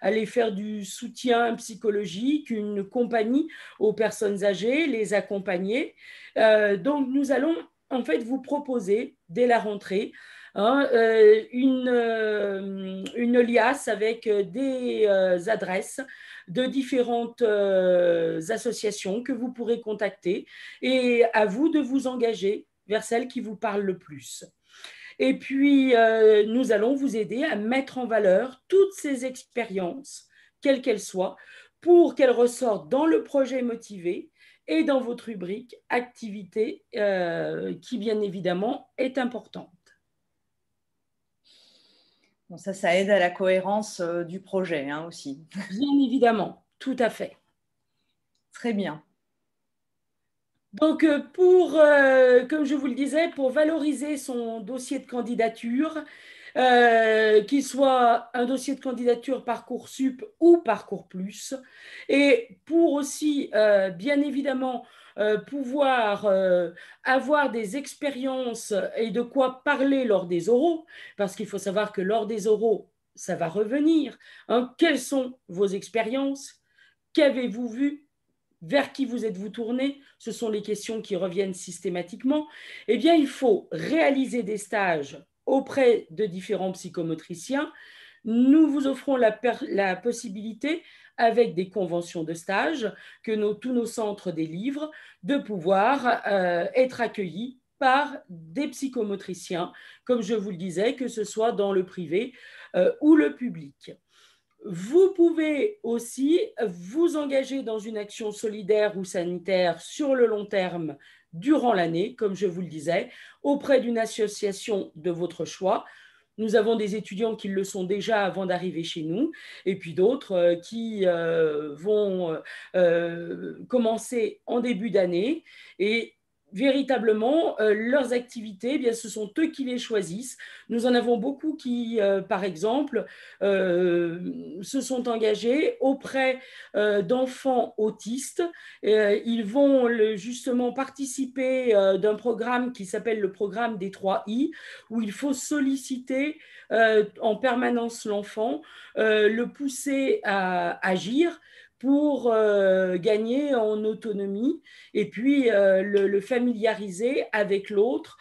aller faire du soutien psychologique, une compagnie aux personnes âgées, les accompagner. Donc, nous allons en fait vous proposer dès la rentrée une liasse avec des adresses de différentes associations que vous pourrez contacter et à vous de vous engager vers celle qui vous parle le plus. Et puis, nous allons vous aider à mettre en valeur toutes ces expériences, quelles qu'elles soient, pour qu'elles ressortent dans le projet motivé et dans votre rubrique activité, qui bien évidemment est importante. Bon, ça aide à la cohérence du projet aussi. Bien évidemment, tout à fait. Très bien. Donc, comme je vous le disais, pour valoriser son dossier de candidature, qu'il soit un dossier de candidature Parcoursup ou Parcours Plus, et pour aussi, bien évidemment, pouvoir avoir des expériences et de quoi parler lors des oraux, parce qu'il faut savoir que lors des oraux, ça va revenir. Hein. Quelles sont vos expériences? Qu'avez-vous vu? Vers qui vous êtes-vous tourné? Ce sont les questions qui reviennent systématiquement. Eh bien, il faut réaliser des stages auprès de différents psychomotriciens. Nous vous offrons la possibilité, avec des conventions de stage que tous nos centres délivrent, de pouvoir être accueillis par des psychomotriciens, comme je vous le disais, que ce soit dans le privé ou le public. Vous pouvez aussi vous engager dans une action solidaire ou sanitaire sur le long terme durant l'année, comme je vous le disais, auprès d'une association de votre choix. Nous avons des étudiants qui le sont déjà avant d'arriver chez nous, et puis d'autres qui vont commencer en début d'année. Et véritablement, leurs activités, eh bien, ce sont eux qui les choisissent. Nous en avons beaucoup qui, par exemple, se sont engagés auprès d'enfants autistes. Ils vont justement participer d'un programme qui s'appelle le programme des 3I, où il faut solliciter en permanence l'enfant, le pousser à agir pour gagner en autonomie, et puis le familiariser avec l'autre,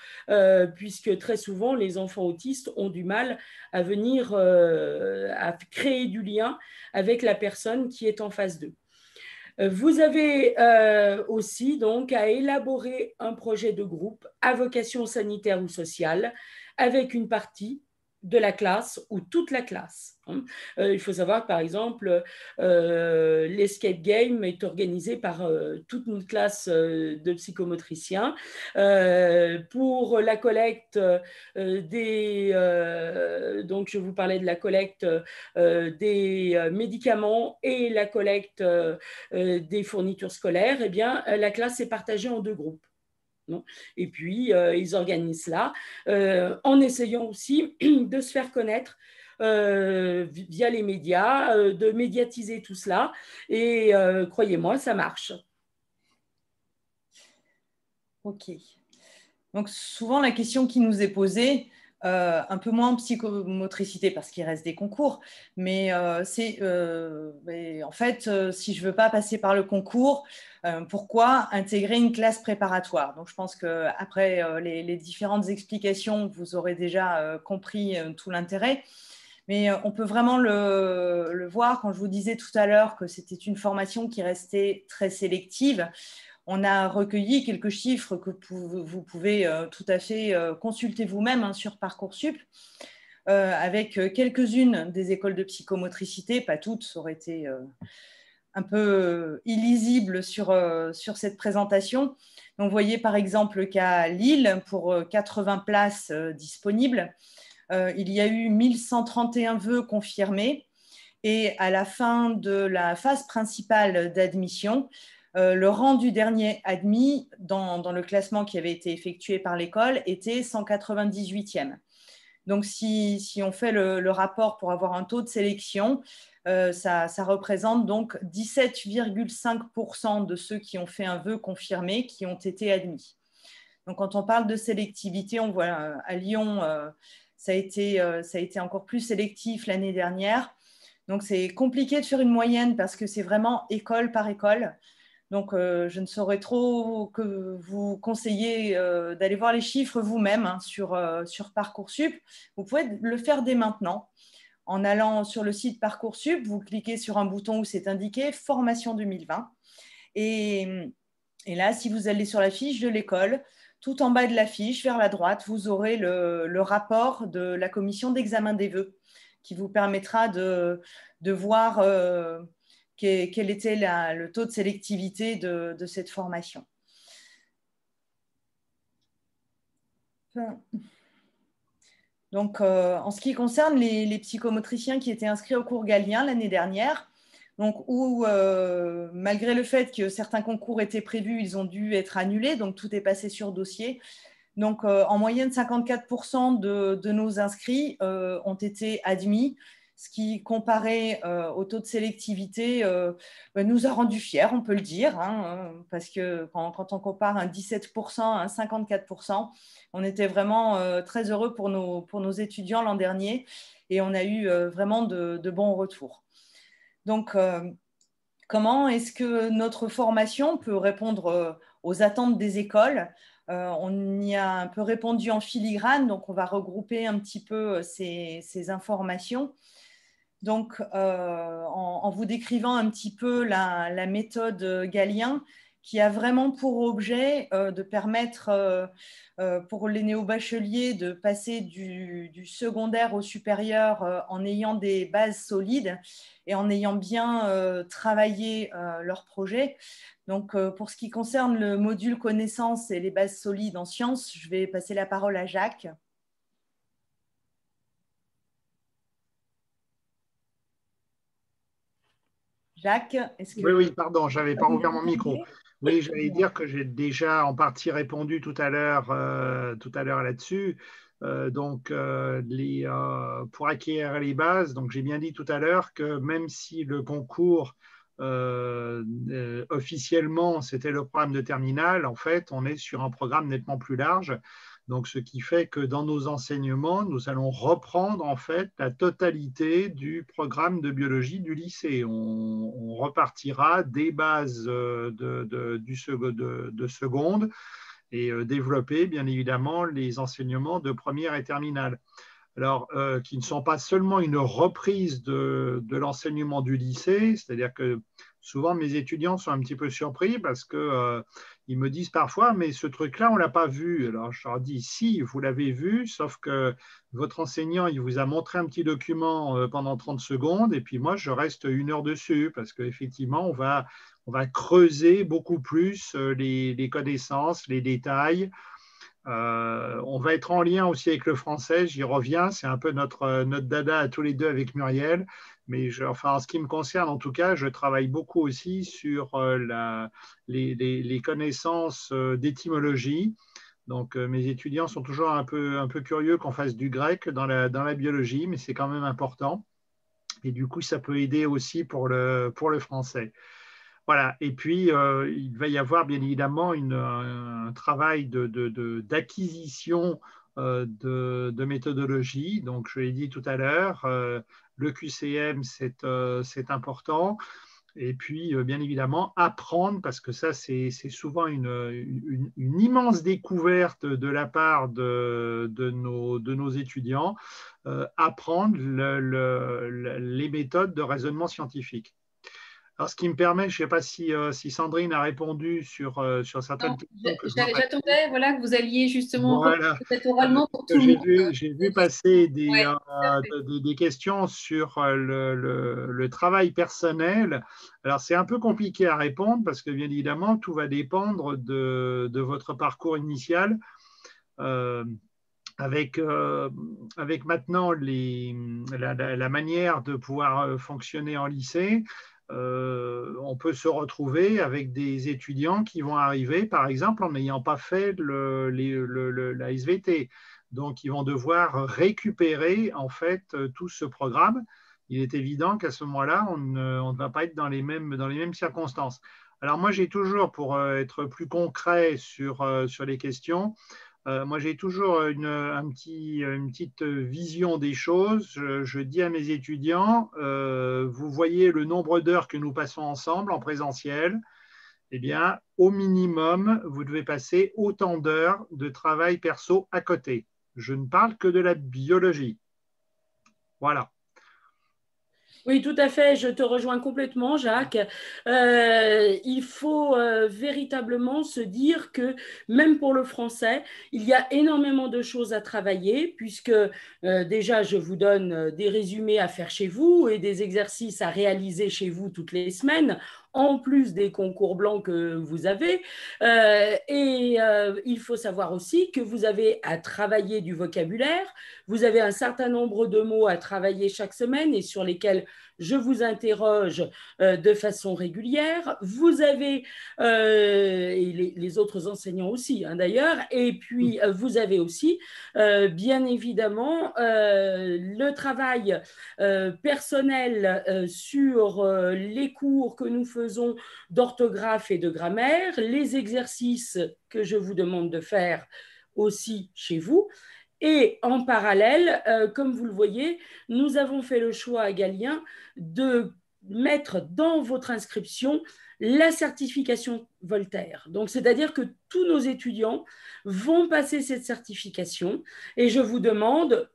puisque très souvent les enfants autistes ont du mal à venir à créer du lien avec la personne qui est en face d'eux. Vous avez aussi donc à élaborer un projet de groupe à vocation sanitaire ou sociale avec une partie de la classe ou toute la classe. Il faut savoir, par exemple, l'escape game est organisé par toute une classe de psychomotriciens. Pour la collecte donc je vous parlais de la collecte des médicaments et la collecte des fournitures scolaires, eh bien, la classe est partagée en deux groupes. Non. Et puis, ils organisent cela en essayant aussi de se faire connaître via les médias, de médiatiser tout cela. Et croyez-moi, ça marche. Ok. Donc, souvent, la question qui nous est posée, un peu moins en psychomotricité parce qu'il reste des concours, mais c'est en fait, si je ne veux pas passer par le concours, pourquoi intégrer une classe préparatoire? Donc, je pense qu'après les différentes explications, vous aurez déjà compris tout l'intérêt. Mais on peut vraiment le voir, quand je vous disais tout à l'heure que c'était une formation qui restait très sélective. On a recueilli quelques chiffres que vous pouvez tout à fait consulter vous-même sur Parcoursup, avec quelques-unes des écoles de psychomotricité, pas toutes, ça aurait été un peu illisible sur cette présentation. Donc, vous voyez par exemple qu'à Lille, pour 80 places disponibles, il y a eu 1131 vœux confirmés, et à la fin de la phase principale d'admission, le rang du dernier admis dans le classement qui avait été effectué par l'école était 198e. Donc, si on fait le rapport pour avoir un taux de sélection, ça représente donc 17,5% de ceux qui ont fait un vœu confirmé qui ont été admis. Donc, quand on parle de sélectivité, on voit à Lyon, ça a été encore plus sélectif l'année dernière. Donc, c'est compliqué de faire une moyenne parce que c'est vraiment école par école. Donc, je ne saurais trop que vous conseiller d'aller voir les chiffres vous-même sur Parcoursup. Vous pouvez le faire dès maintenant. En allant sur le site Parcoursup, vous cliquez sur un bouton où c'est indiqué « Formation 2020 ». Et là, si vous allez sur la fiche de l'école, tout en bas de la fiche, vers la droite, vous aurez le rapport de la commission d'examen des vœux qui vous permettra de voir quel était le taux de sélectivité de cette formation. Donc, en ce qui concerne les psychomotriciens qui étaient inscrits au cours Galien l'année dernière, donc, où malgré le fait que certains concours étaient prévus, ils ont dû être annulés, donc tout est passé sur dossier. Donc, en moyenne, 54% de nos inscrits ont été admis, ce qui, comparé au taux de sélectivité, nous a rendu fiers, on peut le dire, hein, parce que quand on compare un 17% à un 54%, on était vraiment très heureux pour nos étudiants l'an dernier et on a eu vraiment de bons retours. Donc, comment est-ce que notre formation peut répondre aux attentes des écoles ? On y a un peu répondu en filigrane, donc on va regrouper un petit peu ces informations. Donc, en vous décrivant un petit peu la méthode Galien, qui a vraiment pour objet de permettre pour les néo-bacheliers de passer du secondaire au supérieur en ayant des bases solides et en ayant bien travaillé leur projet. Donc, pour ce qui concerne le module connaissances et les bases solides en sciences, je vais passer la parole à Jacques. Jacques, est-ce que… Oui, pardon, je n'avais pas ouvert mon micro. Oui, j'allais dire que j'ai déjà en partie répondu tout à l'heure là-dessus. Pour acquérir les bases, donc j'ai bien dit tout à l'heure que même si le concours officiellement c'était le programme de terminale, en fait, on est sur un programme nettement plus large. Donc, ce qui fait que dans nos enseignements, nous allons reprendre en fait la totalité du programme de biologie du lycée. On repartira des bases de seconde et développer bien évidemment les enseignements de première et terminale. Alors, qui ne sont pas seulement une reprise de l'enseignement du lycée, c'est-à-dire que souvent mes étudiants sont un petit peu surpris parce que ils me disent parfois, mais ce truc-là, on ne l'a pas vu. Alors, je leur dis, si, vous l'avez vu, sauf que votre enseignant, il vous a montré un petit document pendant 30 secondes, et puis moi, je reste 1 heure dessus, parce qu'effectivement, on va creuser beaucoup plus les connaissances, les détails. On va être en lien aussi avec le français, j'y reviens, c'est un peu notre dada à tous les deux avec Muriel, mais en ce qui me concerne en tout cas, je travaille beaucoup aussi sur les connaissances d'étymologie. Donc mes étudiants sont toujours un peu curieux qu'on fasse du grec dans la biologie, mais c'est quand même important. Et du coup, ça peut aider aussi pour le français. Voilà. Et puis, il va y avoir bien évidemment un travail d'acquisition de méthodologie. Donc, je l'ai dit tout à l'heure, le QCM, c'est important. Et puis, bien évidemment, apprendre, parce que ça, c'est souvent une immense découverte de la part de nos étudiants, apprendre les méthodes de raisonnement scientifique. Alors, ce qui me permet, je ne sais pas si Sandrine a répondu sur certaines questions que je vois passer. J'attendais voilà, que vous alliez justement Voilà. peut-être oralement pour tout le monde. J'ai vu passer Ouais, des questions sur le travail personnel. Alors, c'est un peu compliqué à répondre parce que, bien évidemment, tout va dépendre de votre parcours initial. Avec maintenant la manière de pouvoir fonctionner en lycée, on peut se retrouver avec des étudiants qui vont arriver, par exemple, en n'ayant pas fait la SVT. Donc, ils vont devoir récupérer en fait tout ce programme. Il est évident qu'à ce moment-là, on ne va pas être dans les mêmes circonstances. Alors, moi, j'ai toujours, pour être plus concret sur les questions, moi, j'ai toujours une petite vision des choses. Je dis à mes étudiants, vous voyez le nombre d'heures que nous passons ensemble en présentiel. Eh bien, au minimum, vous devez passer autant d'heures de travail perso à côté. Je ne parle que de la biologie. Voilà. Oui, tout à fait, je te rejoins complètement, Jacques. Il faut véritablement se dire que même pour le français, il y a énormément de choses à travailler, puisque déjà, je vous donne des résumés à faire chez vous et des exercices à réaliser chez vous toutes les semaines, en plus des concours blancs que vous avez. Il faut savoir aussi que vous avez à travailler du vocabulaire, vous avez un certain nombre de mots à travailler chaque semaine et sur lesquels je vous interroge de façon régulière. Vous avez, et les autres enseignants aussi d'ailleurs, et puis vous avez aussi, bien évidemment, le travail personnel sur les cours que nous faisons d'orthographe et de grammaire, les exercices que je vous demande de faire aussi chez vous. Et en parallèle, comme vous le voyez, nous avons fait le choix à Galien de mettre dans votre inscription la certification Voltaire. Donc, c'est-à-dire que tous nos étudiants vont passer cette certification et je vous demande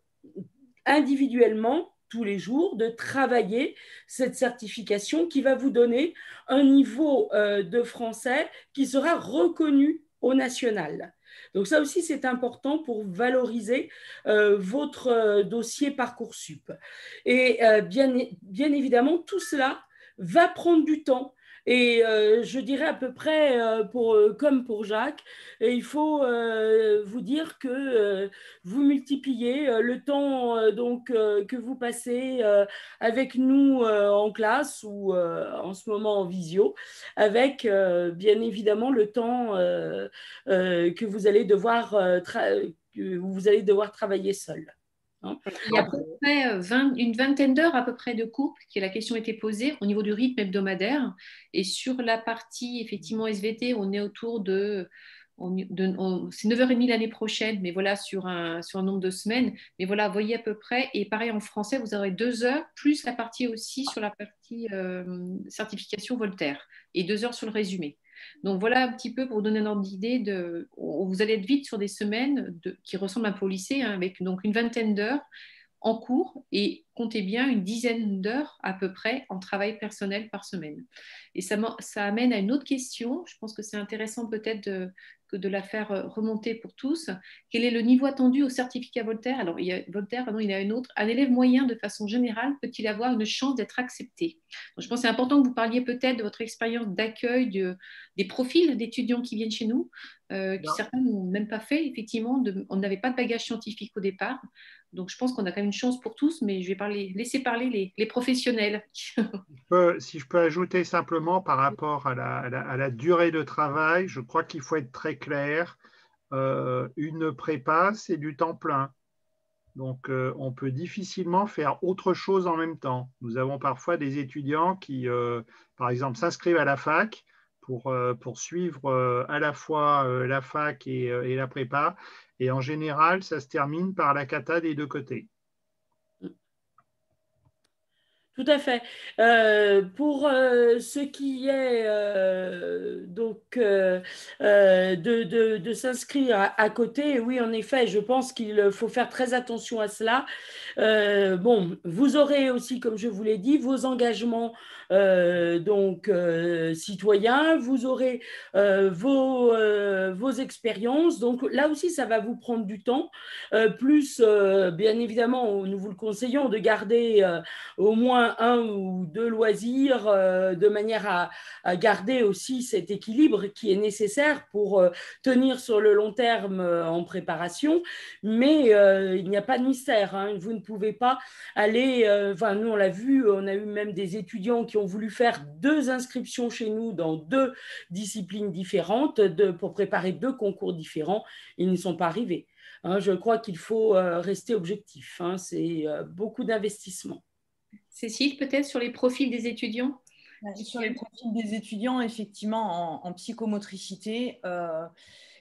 individuellement tous les jours de travailler cette certification qui va vous donner un niveau de français qui sera reconnu au national. Donc ça aussi, c'est important pour valoriser votre dossier Parcoursup. Et bien évidemment, tout cela va prendre du temps. Et je dirais à peu près, comme pour Jacques, il faut vous dire que vous multipliez le temps donc, que vous passez avec nous en classe ou en ce moment en visio, avec bien évidemment le temps que vous allez devoir, travailler seul. Il y a à peu près une vingtaine d'heures à peu près de cours, que la question était posée au niveau du rythme hebdomadaire. Et sur la partie, effectivement, SVT, on est autour de c'est 9h30 l'année prochaine, mais voilà, sur un nombre de semaines. Mais voilà, voyez à peu près. Et pareil, en français, vous aurez 2 heures, plus la partie aussi sur la partie certification Voltaire, et 2 heures sur le résumé. Donc voilà un petit peu pour vous donner un ordre d'idée. Vous allez être vite sur des semaines qui ressemblent un peu au lycée, avec donc une vingtaine d'heures en cours et comptez bien une dizaine d'heures à peu près en travail personnel par semaine. Et ça amène à une autre question. Je pense que c'est intéressant peut-être de la faire remonter pour tous. Quel est le niveau attendu au certificat Voltaire? Alors, il y a une autre. Un élève moyen, de façon générale, peut-il avoir une chance d'être accepté? Donc, je pense que c'est important que vous parliez peut-être de votre expérience d'accueil des profils d'étudiants qui viennent chez nous, qui certains n'ont même pas fait, effectivement. On n'avait pas de bagage scientifique au départ. Donc, je pense qu'on a quand même une chance pour tous, mais je vais laisser parler les professionnels. Si je peux ajouter simplement par rapport à la durée de travail, je crois qu'il faut être très clair. Une prépa, c'est du temps plein. Donc, on peut difficilement faire autre chose en même temps. Nous avons parfois des étudiants qui, par exemple, s'inscrivent à la fac pour suivre à la fois la fac et la prépa. Et en général, ça se termine par la cata des deux côtés. Tout à fait. Pour ce qui est donc de s'inscrire à côté, oui, en effet, je pense qu'il faut faire très attention à cela. Bon, vous aurez aussi, comme je vous l'ai dit, vos engagements donc citoyens, vous aurez vos expériences. Donc là aussi, ça va vous prendre du temps. Plus, bien évidemment, nous vous le conseillons de garder au moins 1 ou 2 loisirs de manière à garder aussi cet équilibre qui est nécessaire pour tenir sur le long terme en préparation. Mais il n'y a pas de mystère. Vous ne pouvez pas aller, nous on l'a vu, on a eu même des étudiants qui ont voulu faire 2 inscriptions chez nous dans 2 disciplines différentes pour préparer 2 concours différents. Ils n'y sont pas arrivés. Je crois qu'il faut rester objectif. C'est beaucoup d'investissement. Cécile, peut-être sur les profils des étudiants? Sur les profils des étudiants, effectivement, en psychomotricité,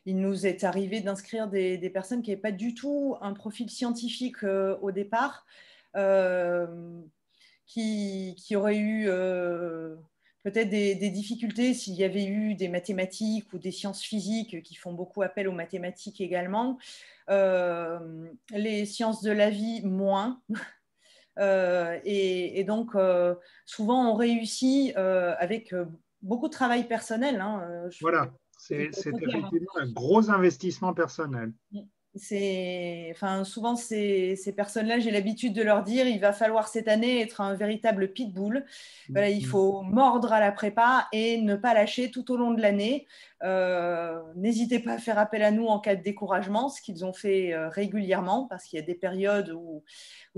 il nous est arrivé d'inscrire des personnes qui n'avaient pas du tout un profil scientifique au départ, qui auraient eu peut-être des difficultés s'il y avait eu des mathématiques ou des sciences physiques qui font beaucoup appel aux mathématiques également. Les sciences de la vie, moins. Et donc, souvent, on réussit avec beaucoup de travail personnel. Voilà, c'est effectivement un gros investissement personnel. Enfin, souvent, ces personnes-là, j'ai l'habitude de leur dire, il va falloir cette année être un véritable pitbull. Voilà, il faut mordre à la prépa et ne pas lâcher tout au long de l'année. N'hésitez pas à faire appel à nous en cas de découragement, ce qu'ils ont fait régulièrement, parce qu'il y a des périodes où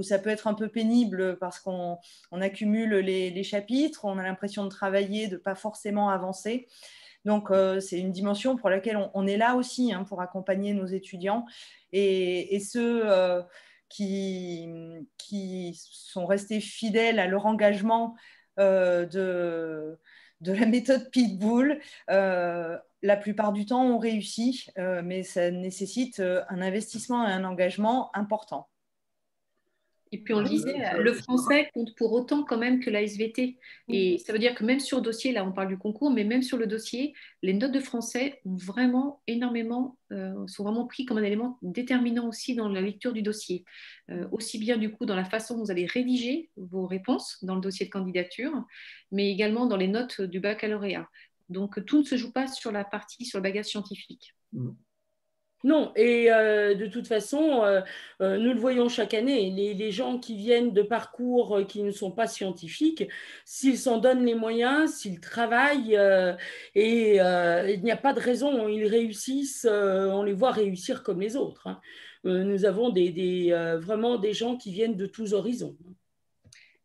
ça peut être un peu pénible parce qu'on accumule les chapitres, on a l'impression de travailler, de ne pas forcément avancer. Donc, c'est une dimension pour laquelle on est là aussi, hein, pour accompagner nos étudiants et ceux qui sont restés fidèles à leur engagement de la méthode Pitbull. La plupart du temps, on réussit, mais ça nécessite un investissement et un engagement important. Et puis on le disait, le français compte pour autant quand même que la SVT. Et ça veut dire que même sur le dossier, là on parle du concours, mais même sur le dossier, les notes de français ont vraiment énormément, sont vraiment pris comme un élément déterminant aussi dans la lecture du dossier. Aussi bien du coup dans la façon dont vous allez rédiger vos réponses dans le dossier de candidature, mais également dans les notes du baccalauréat. Donc tout ne se joue pas sur la partie, sur le bagage scientifique. Non, et de toute façon, nous le voyons chaque année, les gens qui viennent de parcours qui ne sont pas scientifiques, s'ils s'en donnent les moyens, s'ils travaillent, et il n'y a pas de raison, ils réussissent, on les voit réussir comme les autres, hein. Nous avons vraiment des gens qui viennent de tous horizons.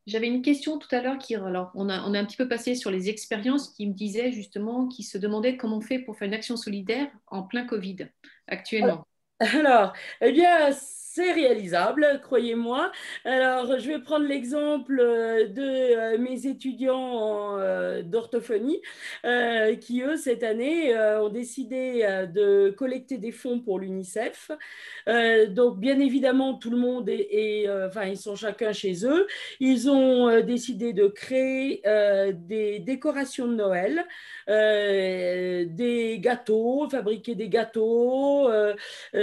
J'avais une question tout à l'heure alors on a un petit peu passé sur les expériences qui me disaient justement, qui se demandaient comment on fait pour faire une action solidaire en plein Covid actuellement. Alors, eh bien, c'est réalisable, croyez-moi. Alors, je vais prendre l'exemple de mes étudiants d'orthophonie qui, eux, cette année, ont décidé de collecter des fonds pour l'UNICEF. Donc, bien évidemment, tout le monde enfin, ils sont chacun chez eux. Ils ont décidé de créer des décorations de Noël, des gâteaux, fabriquer des gâteaux,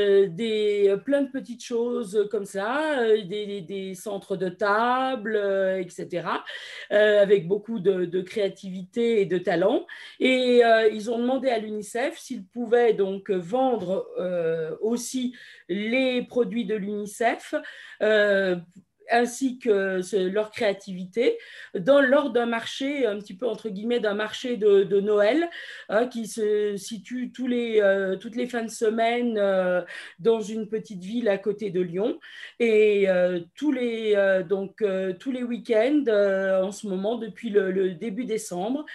plein de petites choses comme ça, des centres de table, etc., avec beaucoup de créativité et de talent. Et ils ont demandé à l'UNICEF s'ils pouvaient donc vendre aussi les produits de l'UNICEF ainsi que leur créativité lors d'un marché, un petit peu entre guillemets, d'un marché de Noël qui se situe toutes les fins de semaine dans une petite ville à côté de Lyon. Et tous les week-ends, en ce moment, depuis le début décembre,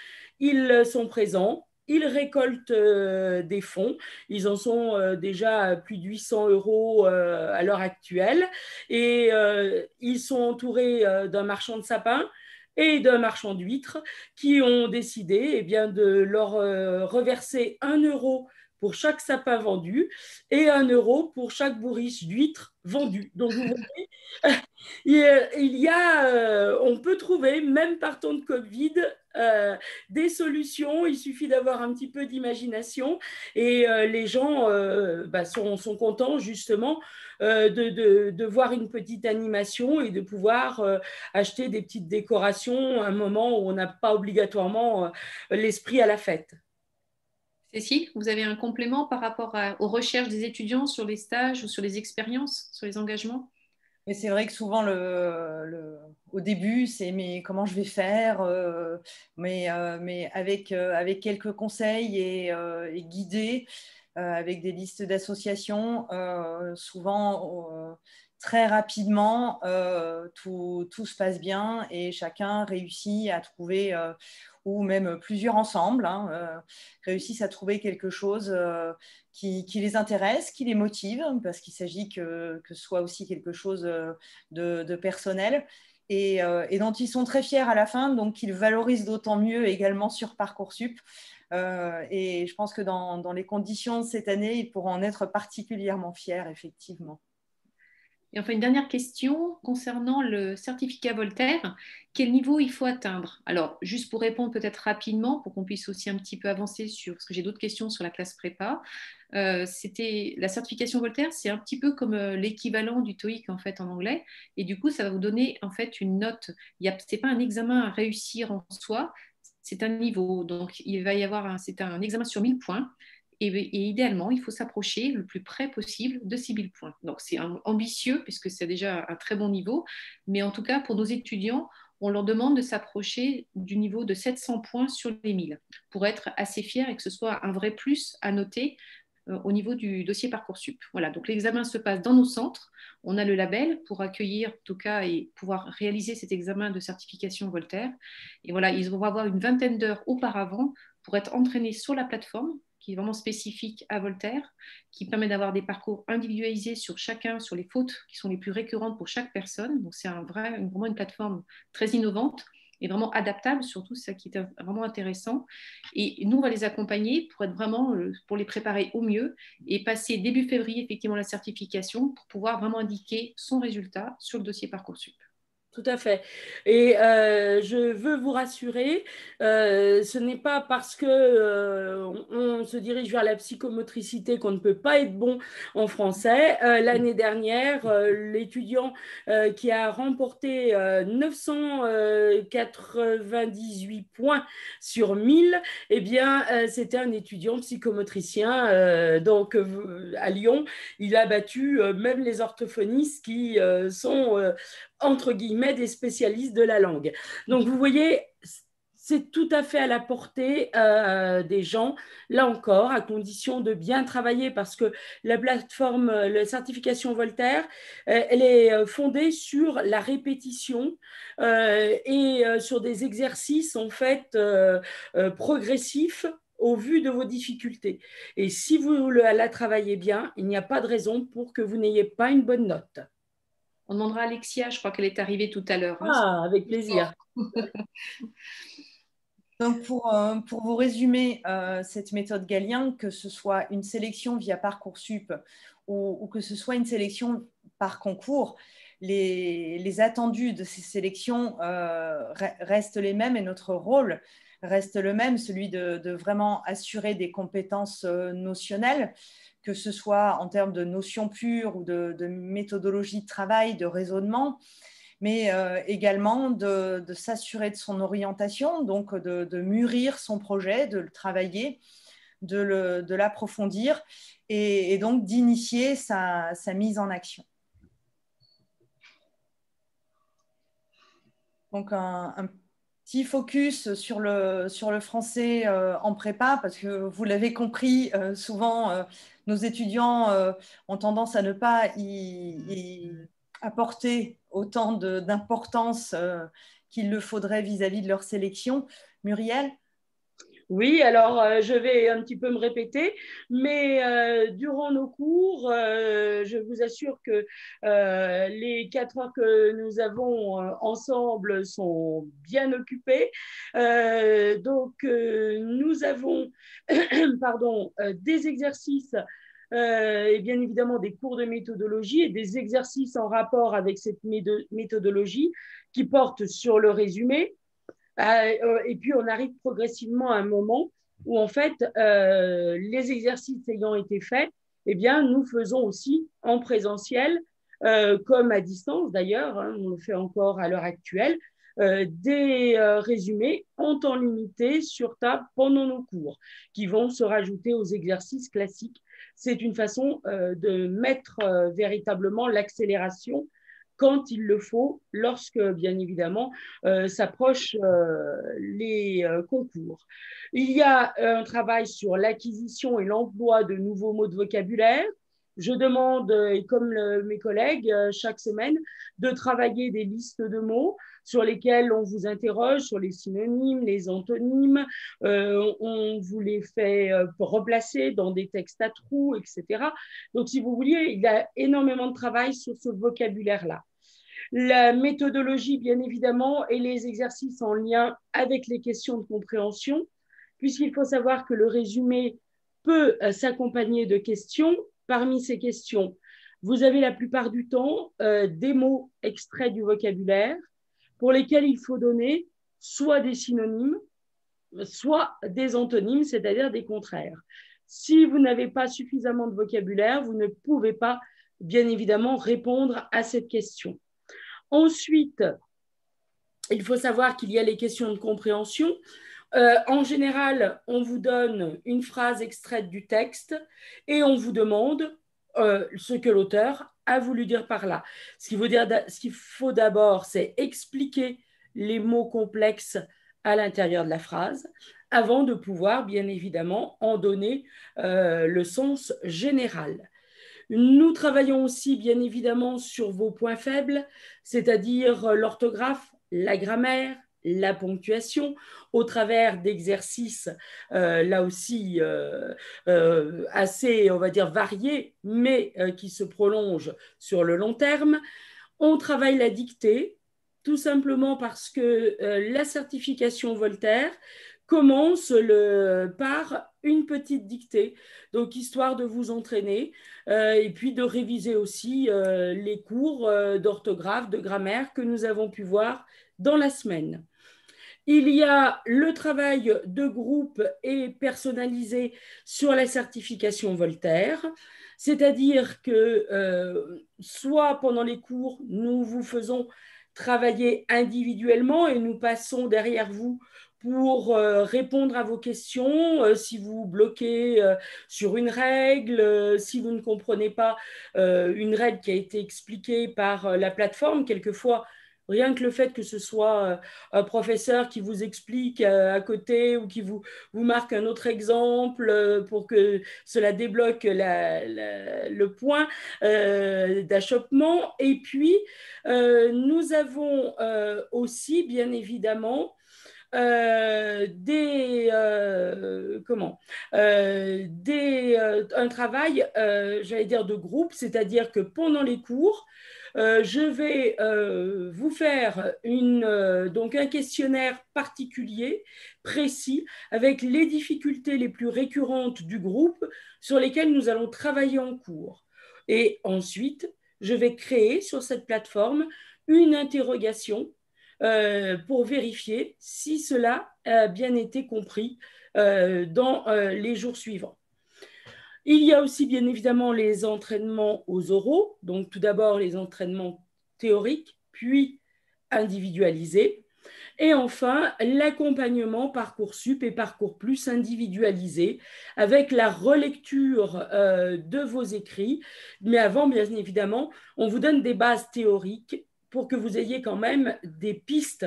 ils sont présents. Ils récoltent des fonds. Ils en sont déjà à plus de 800 € à l'heure actuelle. Et ils sont entourés d'un marchand de sapins et d'un marchand d'huîtres qui ont décidé eh bien, de leur reverser 1 € pour chaque sapin vendu et 1 € pour chaque bourriche d'huîtres vendue. Donc, vous voyez, on peut trouver, même par temps de Covid, des solutions. Il suffit d'avoir un petit peu d'imagination et les gens sont contents justement de voir une petite animation et de pouvoir acheter des petites décorations à un moment où on n'a pas obligatoirement l'esprit à la fête. Cécile, vous avez un complément par rapport aux recherches des étudiants sur les stages ou sur les expériences, sur les engagements? Mais c'est vrai que souvent, au début, c'est mais comment je vais faire mais avec quelques conseils et guidés, avec des listes d'associations, souvent, très rapidement, tout se passe bien et chacun réussit à trouver, ou même plusieurs ensemble, hein, réussissent à trouver quelque chose qui les intéresse, qui les motive, parce qu'il s'agit que ce soit aussi quelque chose de personnel et dont ils sont très fiers à la fin, donc qu'ils valorisent d'autant mieux également sur Parcoursup. Et je pense que dans les conditions de cette année, ils pourront en être particulièrement fiers, effectivement. Et enfin, une dernière question concernant le certificat Voltaire. Quel niveau il faut atteindre? Alors, juste pour répondre peut-être rapidement, pour qu'on puisse aussi un petit peu avancer sur, parce que j'ai d'autres questions sur la classe prépa. La certification Voltaire, c'est un petit peu comme l'équivalent du TOEIC en fait en anglais. Et du coup, ça va vous donner en fait une note. C'est pas un examen à réussir en soi, c'est un niveau. Donc, il va y avoir c'est un examen sur 1000 points. Et idéalement, il faut s'approcher le plus près possible de 6000 points. Donc, c'est ambitieux, puisque c'est déjà un très bon niveau. Mais en tout cas, pour nos étudiants, on leur demande de s'approcher du niveau de 700 points sur les 1000 pour être assez fiers et que ce soit un vrai plus à noter au niveau du dossier Parcoursup. Voilà, donc l'examen se passe dans nos centres. On a le label pour accueillir, en tout cas, et pouvoir réaliser cet examen de certification Voltaire. Et voilà, ils vont avoir une vingtaine d'heures auparavant pour être entraînés sur la plateforme, qui est vraiment spécifique à Voltaire, qui permet d'avoir des parcours individualisés sur chacun, sur les fautes qui sont les plus récurrentes pour chaque personne. Donc c'est vraiment une plateforme très innovante et vraiment adaptable, surtout ça qui est vraiment intéressant. Et nous, on va les accompagner pour être vraiment, pour les préparer au mieux et passer début février, effectivement, la certification pour pouvoir vraiment indiquer son résultat sur le dossier Parcoursup. Tout à fait. Et je veux vous rassurer, ce n'est pas parce que on se dirige vers la psychomotricité qu'on ne peut pas être bon en français. L'année dernière, l'étudiant qui a remporté 998 points sur 1000, eh bien, c'était un étudiant psychomotricien. Donc, à Lyon, il a battu même les orthophonistes qui sont entre guillemets, des spécialistes de la langue. Donc, vous voyez, c'est tout à fait à la portée des gens, là encore, à condition de bien travailler, parce que la plateforme, la certification Voltaire, elle est fondée sur la répétition et sur des exercices, en fait, progressifs au vu de vos difficultés. Et si vous la travaillez bien, il n'y a pas de raison pour que vous n'ayez pas une bonne note. On demandera à Alexia, je crois qu'elle est arrivée tout à l'heure. Ah, avec plaisir. Donc pour vous résumer cette méthode Galien, que ce soit une sélection via Parcoursup ou que ce soit une sélection par concours, les attendus de ces sélections restent les mêmes et notre rôle reste le même, celui de vraiment assurer des compétences notionnelles, que ce soit en termes de notions pures ou de méthodologie de travail, de raisonnement, mais également de s'assurer de son orientation, donc de mûrir son projet, de le travailler, de l'approfondir et donc d'initier sa mise en action. Donc un petit focus sur le français en prépa, parce que vous l'avez compris, souvent nos étudiants ont tendance à ne pas y apporter autant d'importance qu'il le faudrait vis-à-vis de leur sélection. Muriel ? Oui, alors je vais un petit peu me répéter, mais durant nos cours, je vous assure que les 4 heures que nous avons ensemble sont bien occupées. Donc, nous avons des exercices et bien évidemment des cours de méthodologie et des exercices en rapport avec cette méthodologie qui portent sur le résumé. Et puis, on arrive progressivement à un moment où, en fait, les exercices ayant été faits, eh bien, nous faisons aussi en présentiel, comme à distance d'ailleurs, hein, on le fait encore à l'heure actuelle, des résumés en temps limité sur table pendant nos cours, qui vont se rajouter aux exercices classiques. C'est une façon de mettre véritablement l'accélération quand il le faut, lorsque, bien évidemment, s'approchent les concours. Il y a un travail sur l'acquisition et l'emploi de nouveaux mots de vocabulaire. Je demande, et comme mes collègues, chaque semaine, de travailler des listes de mots sur lesquels on vous interroge sur les synonymes, les antonymes, on vous les fait replacer dans des textes à trous, etc. Donc, si vous vouliez, il y a énormément de travail sur ce vocabulaire-là. La méthodologie, bien évidemment, et les exercices en lien avec les questions de compréhension, puisqu'il faut savoir que le résumé peut s'accompagner de questions. Parmi ces questions, vous avez la plupart du temps des mots extraits du vocabulaire pour lesquels il faut donner soit des synonymes, soit des antonymes, c'est-à-dire des contraires. Si vous n'avez pas suffisamment de vocabulaire, vous ne pouvez pas, bien évidemment, répondre à cette question. Ensuite, il faut savoir qu'il y a les questions de compréhension. En général, on vous donne une phrase extraite du texte et on vous demande ce que l'auteur a voulu dire par là. Ce qu'il faut d'abord, c'est expliquer les mots complexes à l'intérieur de la phrase avant de pouvoir, bien évidemment, en donner le sens général. Nous travaillons aussi, bien évidemment, sur vos points faibles, c'est-à-dire l'orthographe, la grammaire, la ponctuation, au travers d'exercices, là aussi, assez, on va dire, variés, mais qui se prolongent sur le long terme. On travaille la dictée, tout simplement parce que la certification Voltaire commence par une petite dictée, donc histoire de vous entraîner et puis de réviser aussi les cours d'orthographe, de grammaire que nous avons pu voir dans la semaine. Il y a le travail de groupe et personnalisé sur la certification Voltaire, c'est-à-dire que soit pendant les cours, nous vous faisons travailler individuellement et nous passons derrière vous pour répondre à vos questions, si vous bloquez sur une règle, si vous ne comprenez pas une règle qui a été expliquée par la plateforme. Quelquefois, rien que le fait que ce soit un professeur qui vous explique à côté ou qui vous marque un autre exemple pour que cela débloque le point d'achoppement. Et puis, nous avons aussi, bien évidemment, un travail, j'allais dire, de groupe, c'est-à-dire que pendant les cours, je vais vous faire donc un questionnaire particulier, précis, avec les difficultés les plus récurrentes du groupe sur lesquelles nous allons travailler en cours. Et ensuite, je vais créer sur cette plateforme une interrogation pour vérifier si cela a bien été compris dans les jours suivants. Il y a aussi bien évidemment les entraînements aux oraux, donc tout d'abord les entraînements théoriques, puis individualisés, et enfin l'accompagnement Parcoursup et Parcours Plus individualisé avec la relecture de vos écrits. Mais avant, bien évidemment, on vous donne des bases théoriques pour que vous ayez quand même des pistes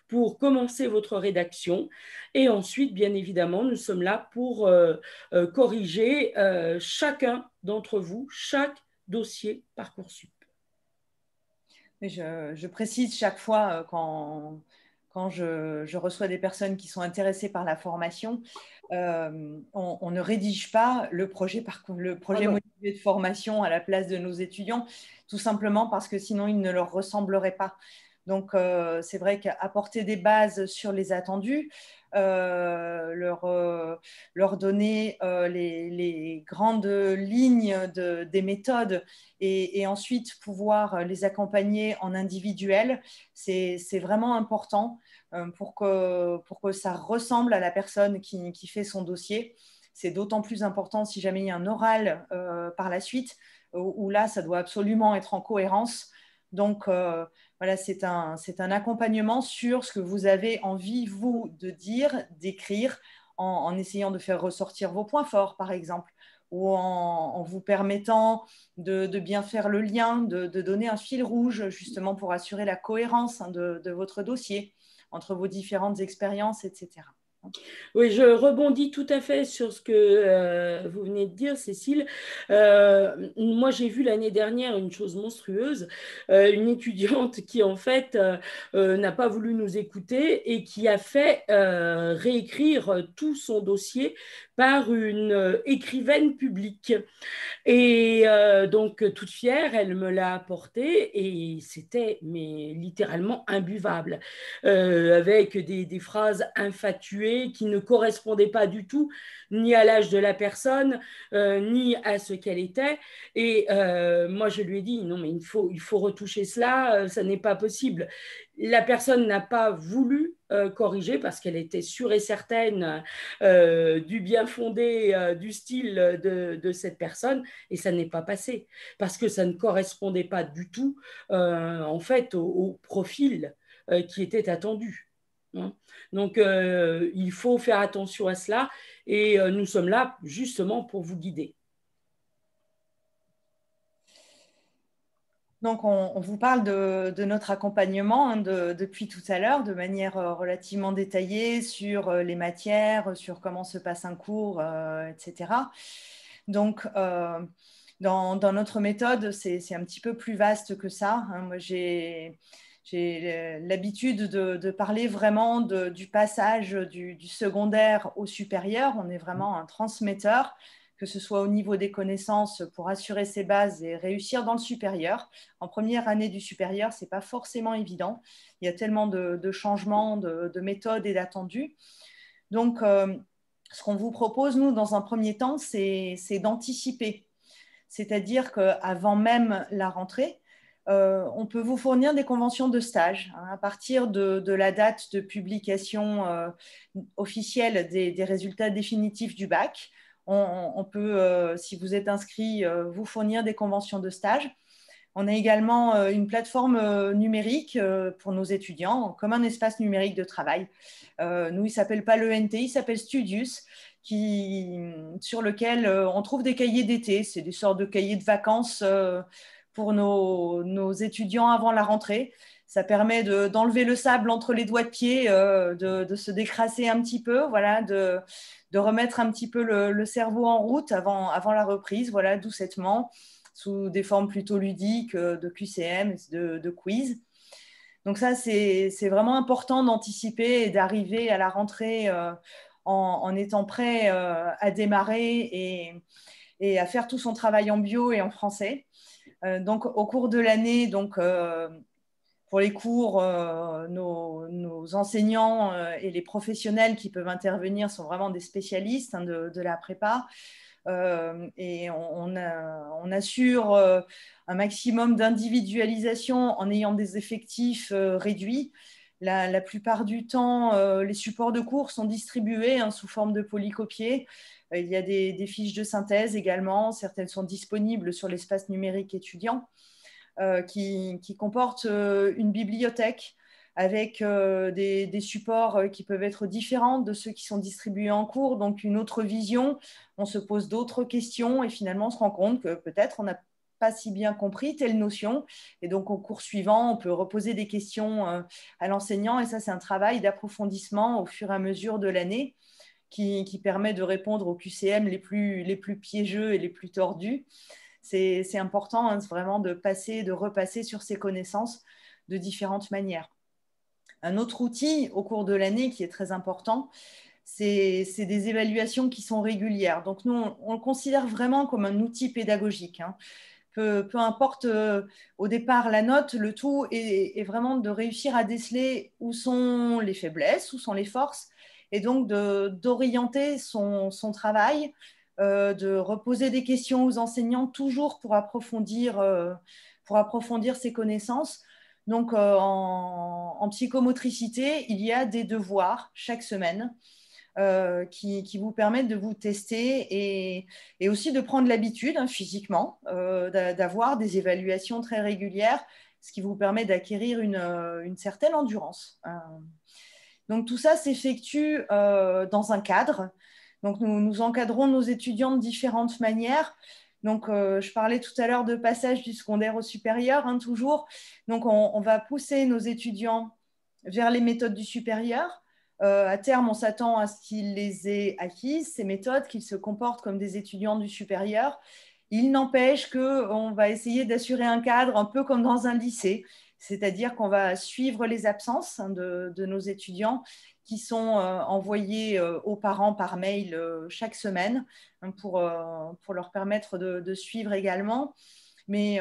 pour commencer votre rédaction. Et ensuite, bien évidemment, nous sommes là pour corriger chacun d'entre vous, chaque dossier Parcoursup. Je précise chaque fois quand je reçois des personnes qui sont intéressées par la formation, on ne rédige pas le projet motivé de formation à la place de nos étudiants, tout simplement parce que sinon il ne leur ressemblerait pas. Donc, c'est vrai qu'apporter des bases sur les attendus, leur donner les grandes lignes des méthodes et ensuite pouvoir les accompagner en individuel, c'est vraiment important pour que ça ressemble à la personne qui fait son dossier. C'est d'autant plus important si jamais il y a un oral par la suite, où là, ça doit absolument être en cohérence. Donc, voilà, c'est un accompagnement sur ce que vous avez envie, vous, de dire, d'écrire, en essayant de faire ressortir vos points forts, par exemple, ou en vous permettant de bien faire le lien, de donner un fil rouge, justement, pour assurer la cohérence de votre dossier entre vos différentes expériences, etc. Oui, je rebondis tout à fait sur ce que vous venez de dire, Cécile. Moi, j'ai vu l'année dernière une chose monstrueuse, une étudiante qui, en fait, n'a pas voulu nous écouter et qui a fait réécrire tout son dossier par une écrivaine publique. Et donc, toute fière, elle me l'a apporté et c'était littéralement imbuvable, avec des phrases infatuées qui ne correspondaient pas du tout ni à l'âge de la personne, ni à ce qu'elle était. Et moi, je lui ai dit, non, mais il faut retoucher cela, ça n'est pas possible. La personne n'a pas voulu corriger parce qu'elle était sûre et certaine du bien fondé du style de cette personne, et ça n'est pas passé parce que ça ne correspondait pas du tout en fait au profil qui était attendu. hein. Donc, il faut faire attention à cela et nous sommes là justement pour vous guider. Donc, on vous parle de notre accompagnement depuis tout à l'heure, de manière relativement détaillée sur les matières, sur comment se passe un cours, etc. Donc, dans notre méthode, c'est un petit peu plus vaste que ça, hein. Moi, j'ai l'habitude de parler vraiment du passage du secondaire au supérieur. On est vraiment un transmetteur, que ce soit au niveau des connaissances pour assurer ses bases et réussir dans le supérieur. En première année du supérieur, ce n'est pas forcément évident. Il y a tellement de changements, de méthodes et d'attendus. Donc, ce qu'on vous propose, nous, dans un premier temps, c'est d'anticiper. C'est-à-dire qu'avant même la rentrée, on peut vous fournir des conventions de stage, hein, à partir de la date de publication officielle des résultats définitifs du bac. On peut, si vous êtes inscrit, vous fournir des conventions de stage. On a également une plateforme numérique pour nos étudiants, comme un espace numérique de travail. Nous, il ne s'appelle pas l'ENT, il s'appelle Studius, sur lequel on trouve des cahiers d'été. C'est des sortes de cahiers de vacances pour nos étudiants avant la rentrée. Ça permet d'enlever le sable entre les doigts de pied, de se décrasser un petit peu, voilà, de remettre un petit peu le cerveau en route avant la reprise, voilà, doucettement, sous des formes plutôt ludiques de QCM, de quiz. Donc ça, c'est vraiment important d'anticiper et d'arriver à la rentrée en étant prêt à démarrer et à faire tout son travail en bio et en français. Donc, au cours de l'année, pour les cours, nos enseignants et les professionnels qui peuvent intervenir sont vraiment des spécialistes, hein, de la prépa. Et on assure un maximum d'individualisation en ayant des effectifs réduits. La plupart du temps, les supports de cours sont distribués, hein, sous forme de polycopiés. Il y a des fiches de synthèse également. Certaines sont disponibles sur l'espace numérique étudiant qui comportent une bibliothèque avec des supports qui peuvent être différents de ceux qui sont distribués en cours, donc une autre vision. On se pose d'autres questions et finalement on se rend compte que peut-être on n'a pas si bien compris telle notion. Et donc au cours suivant, on peut reposer des questions à l'enseignant et ça c'est un travail d'approfondissement au fur et à mesure de l'année qui permet de répondre aux QCM les plus piégeux et les plus tordus. C'est important, hein, vraiment de repasser sur ces connaissances de différentes manières. Un autre outil au cours de l'année qui est très important, c'est des évaluations qui sont régulières. Donc nous, on le considère vraiment comme un outil pédagogique, hein. Peu importe au départ la note, le tout est vraiment de réussir à déceler où sont les faiblesses, où sont les forces, et donc d'orienter son travail, de reposer des questions aux enseignants, toujours pour approfondir ses connaissances. Donc, en psychomotricité, il y a des devoirs chaque semaine qui vous permettent de vous tester et aussi de prendre l'habitude, hein, physiquement, d'avoir des évaluations très régulières, ce qui vous permet d'acquérir une certaine endurance. Donc, tout ça s'effectue dans un cadre. Donc, nous encadrons nos étudiants de différentes manières. Donc, je parlais tout à l'heure de passage du secondaire au supérieur, hein, toujours. Donc, on va pousser nos étudiants vers les méthodes du supérieur. À terme, on s'attend à ce qu'ils les aient acquises, ces méthodes, qu'ils se comportent comme des étudiants du supérieur. Il n'empêche qu'on va essayer d'assurer un cadre un peu comme dans un lycée, c'est-à-dire qu'on va suivre les absences, hein, de nos étudiants qui sont envoyés aux parents par mail chaque semaine, hein, pour leur permettre de suivre également. Mais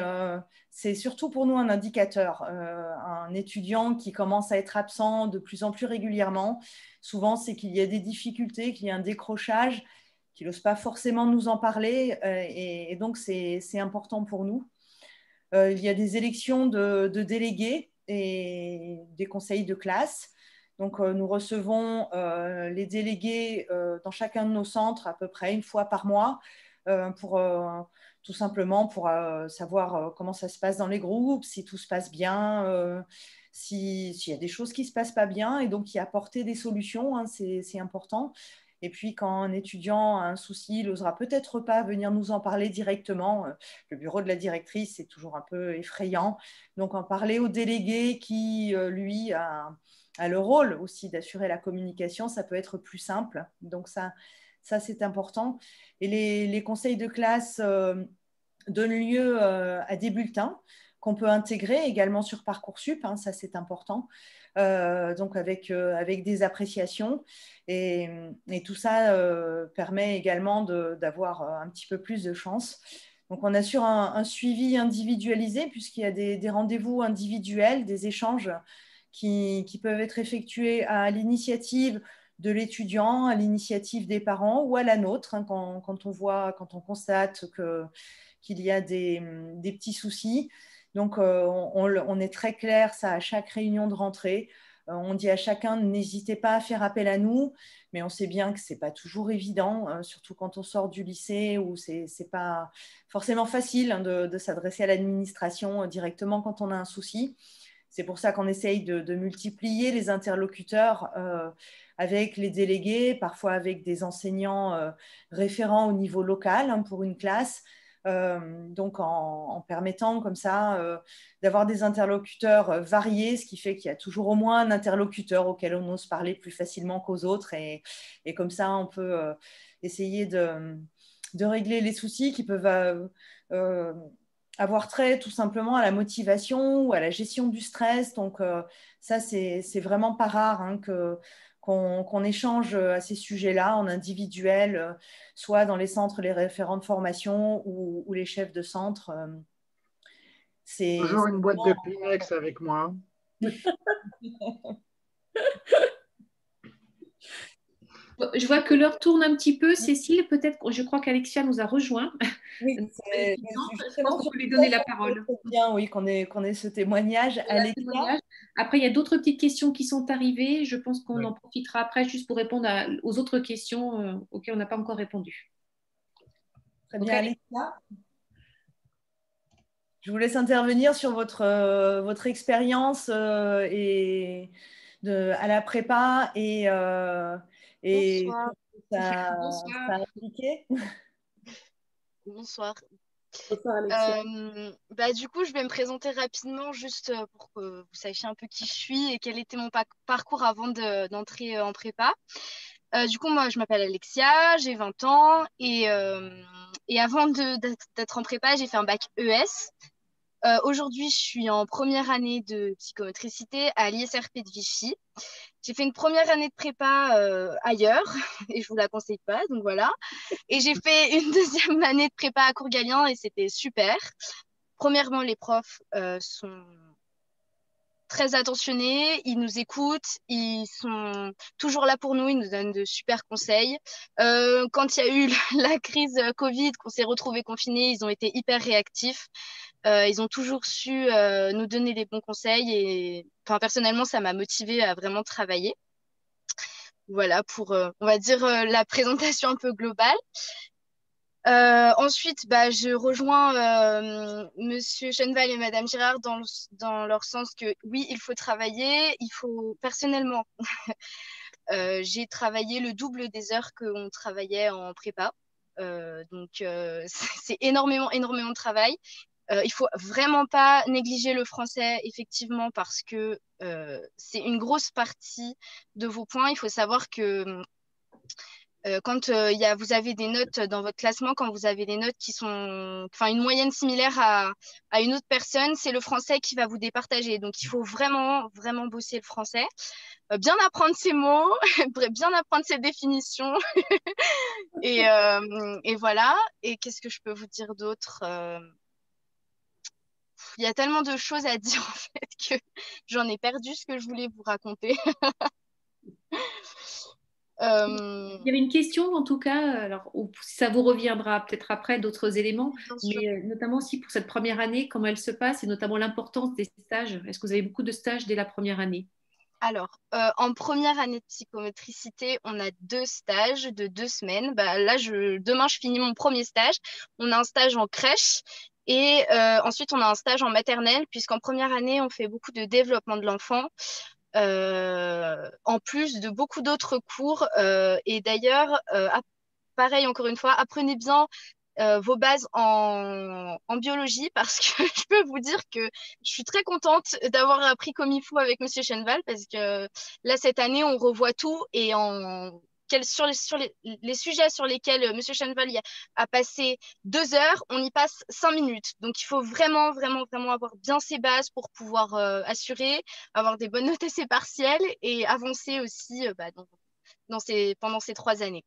c'est surtout pour nous un indicateur. Un étudiant qui commence à être absent de plus en plus régulièrement, souvent c'est qu'il y a des difficultés, qu'il y a un décrochage, qu'il n'ose pas forcément nous en parler, et donc c'est important pour nous. Il y a des élections de délégués et des conseils de classe. Donc, nous recevons les délégués dans chacun de nos centres à peu près une fois par mois tout simplement pour savoir comment ça se passe dans les groupes, si tout se passe bien, s'il y a des choses qui ne se passent pas bien et donc y apporter des solutions, hein, c'est important. Et puis, quand un étudiant a un souci, il n'osera peut-être pas venir nous en parler directement. Le bureau de la directrice, c'est toujours un peu effrayant. Donc, en parler au délégué qui, lui, a le rôle aussi d'assurer la communication, ça peut être plus simple. Donc, ça c'est important. Et les conseils de classe donnent lieu à des bulletins qu'on peut intégrer également sur Parcoursup, hein, ça c'est important, donc avec des appréciations. Et tout ça permet également d'avoir un petit peu plus de chance. Donc on assure un suivi individualisé puisqu'il y a des rendez-vous individuels, des échanges qui peuvent être effectués à l'initiative de l'étudiant, à l'initiative des parents ou à la nôtre, hein, quand on constate qu'il y a des petits soucis. Donc, on est très clair, ça, à chaque réunion de rentrée. On dit à chacun, n'hésitez pas à faire appel à nous, mais on sait bien que ce n'est pas toujours évident, surtout quand on sort du lycée où ce n'est pas forcément facile, hein, de s'adresser à l'administration directement quand on a un souci. C'est pour ça qu'on essaye de multiplier les interlocuteurs avec les délégués, parfois avec des enseignants référents au niveau local, hein, pour une classe. Donc en permettant comme ça d'avoir des interlocuteurs variés, ce qui fait qu'il y a toujours au moins un interlocuteur auquel on ose parler plus facilement qu'aux autres. Et comme ça, on peut essayer de régler les soucis qui peuvent avoir trait tout simplement à la motivation ou à la gestion du stress. Donc ça, c'est vraiment pas rare, hein, qu'on échange à ces sujets-là en individuel, soit dans les centres, les référents de formation ou les chefs de centre. Toujours une boîte de Kleenex avec moi. Je vois que l'heure tourne un petit peu, Cécile. Peut-être, je crois qu'Alexia nous a rejoint. Oui, je pense qu'on peut lui donner la parole. C'est bien, oui, qu'on ait ce témoignage. Alexia. Après, il y a d'autres petites questions qui sont arrivées. Je pense qu'on en profitera après juste pour répondre aux autres questions auxquelles on n'a pas encore répondu. Très bien, Alexia. Je vous laisse intervenir sur votre expérience à la prépa et Bonsoir. Ça a impliqué. Bonsoir. Bonsoir, Alexia. Du coup, je vais me présenter rapidement juste pour que vous sachiez un peu qui je suis et quel était mon parcours avant d'entrer en prépa. Du coup, moi, je m'appelle Alexia, j'ai 20 ans et avant d'être en prépa, j'ai fait un bac ES. Aujourd'hui, je suis en première année de psychomotricité à l'ISRP de Vichy. J'ai fait une première année de prépa ailleurs et je vous la conseille pas, donc voilà. Et j'ai fait une deuxième année de prépa à Courgalien et c'était super. Premièrement, les profs sont très attentionnés, ils nous écoutent, ils sont toujours là pour nous, ils nous donnent de super conseils. Quand il y a eu la crise Covid, qu'on s'est retrouvés confinés, ils ont été hyper réactifs. Ils ont toujours su nous donner les bons conseils et personnellement, ça m'a motivée à vraiment travailler. Voilà pour, on va dire, la présentation un peu globale. Ensuite, je rejoins Monsieur Chenval et Madame Girard dans leur sens que oui, il faut travailler, il faut personnellement. J'ai travaillé le double des heures qu'on travaillait en prépa. Donc, c'est énormément de travail. Il faut vraiment pas négliger le français, effectivement, parce que c'est une grosse partie de vos points. Il faut savoir que quand vous avez des notes dans votre classement, quand vous avez des notes qui sont, une moyenne similaire à une autre personne, c'est le français qui va vous départager. Donc, il faut vraiment, vraiment bosser le français, bien apprendre ses mots, bien apprendre ses définitions. et voilà. Et qu'est-ce que je peux vous dire d'autre? Il y a tellement de choses à dire en fait que j'en ai perdu ce que je voulais vous raconter. Il y avait une question en tout cas, alors ça vous reviendra peut-être après d'autres éléments, mais notamment aussi pour cette première année, comment elle se passe et notamment l'importance des stages. Est-ce que vous avez beaucoup de stages dès la première année? Alors, en première année de psychomotricité, on a 2 stages de 2 semaines. Là, demain, je finis mon premier stage. On a un stage en crèche Et ensuite, on a un stage en maternelle, puisqu'en première année, on fait beaucoup de développement de l'enfant, en plus de beaucoup d'autres cours. Et d'ailleurs, pareil, encore une fois, apprenez bien vos bases en biologie, parce que je peux vous dire que je suis très contente d'avoir appris comme il faut avec Monsieur Chenval, parce que là, cette année, on revoit tout et sur les sujets sur lesquels Monsieur Chenval a passé 2 heures, on y passe 5 minutes. Donc, il faut vraiment, vraiment, vraiment avoir bien ses bases pour pouvoir assurer, avoir des bonnes notes à ses partiels et avancer aussi pendant ces 3 années.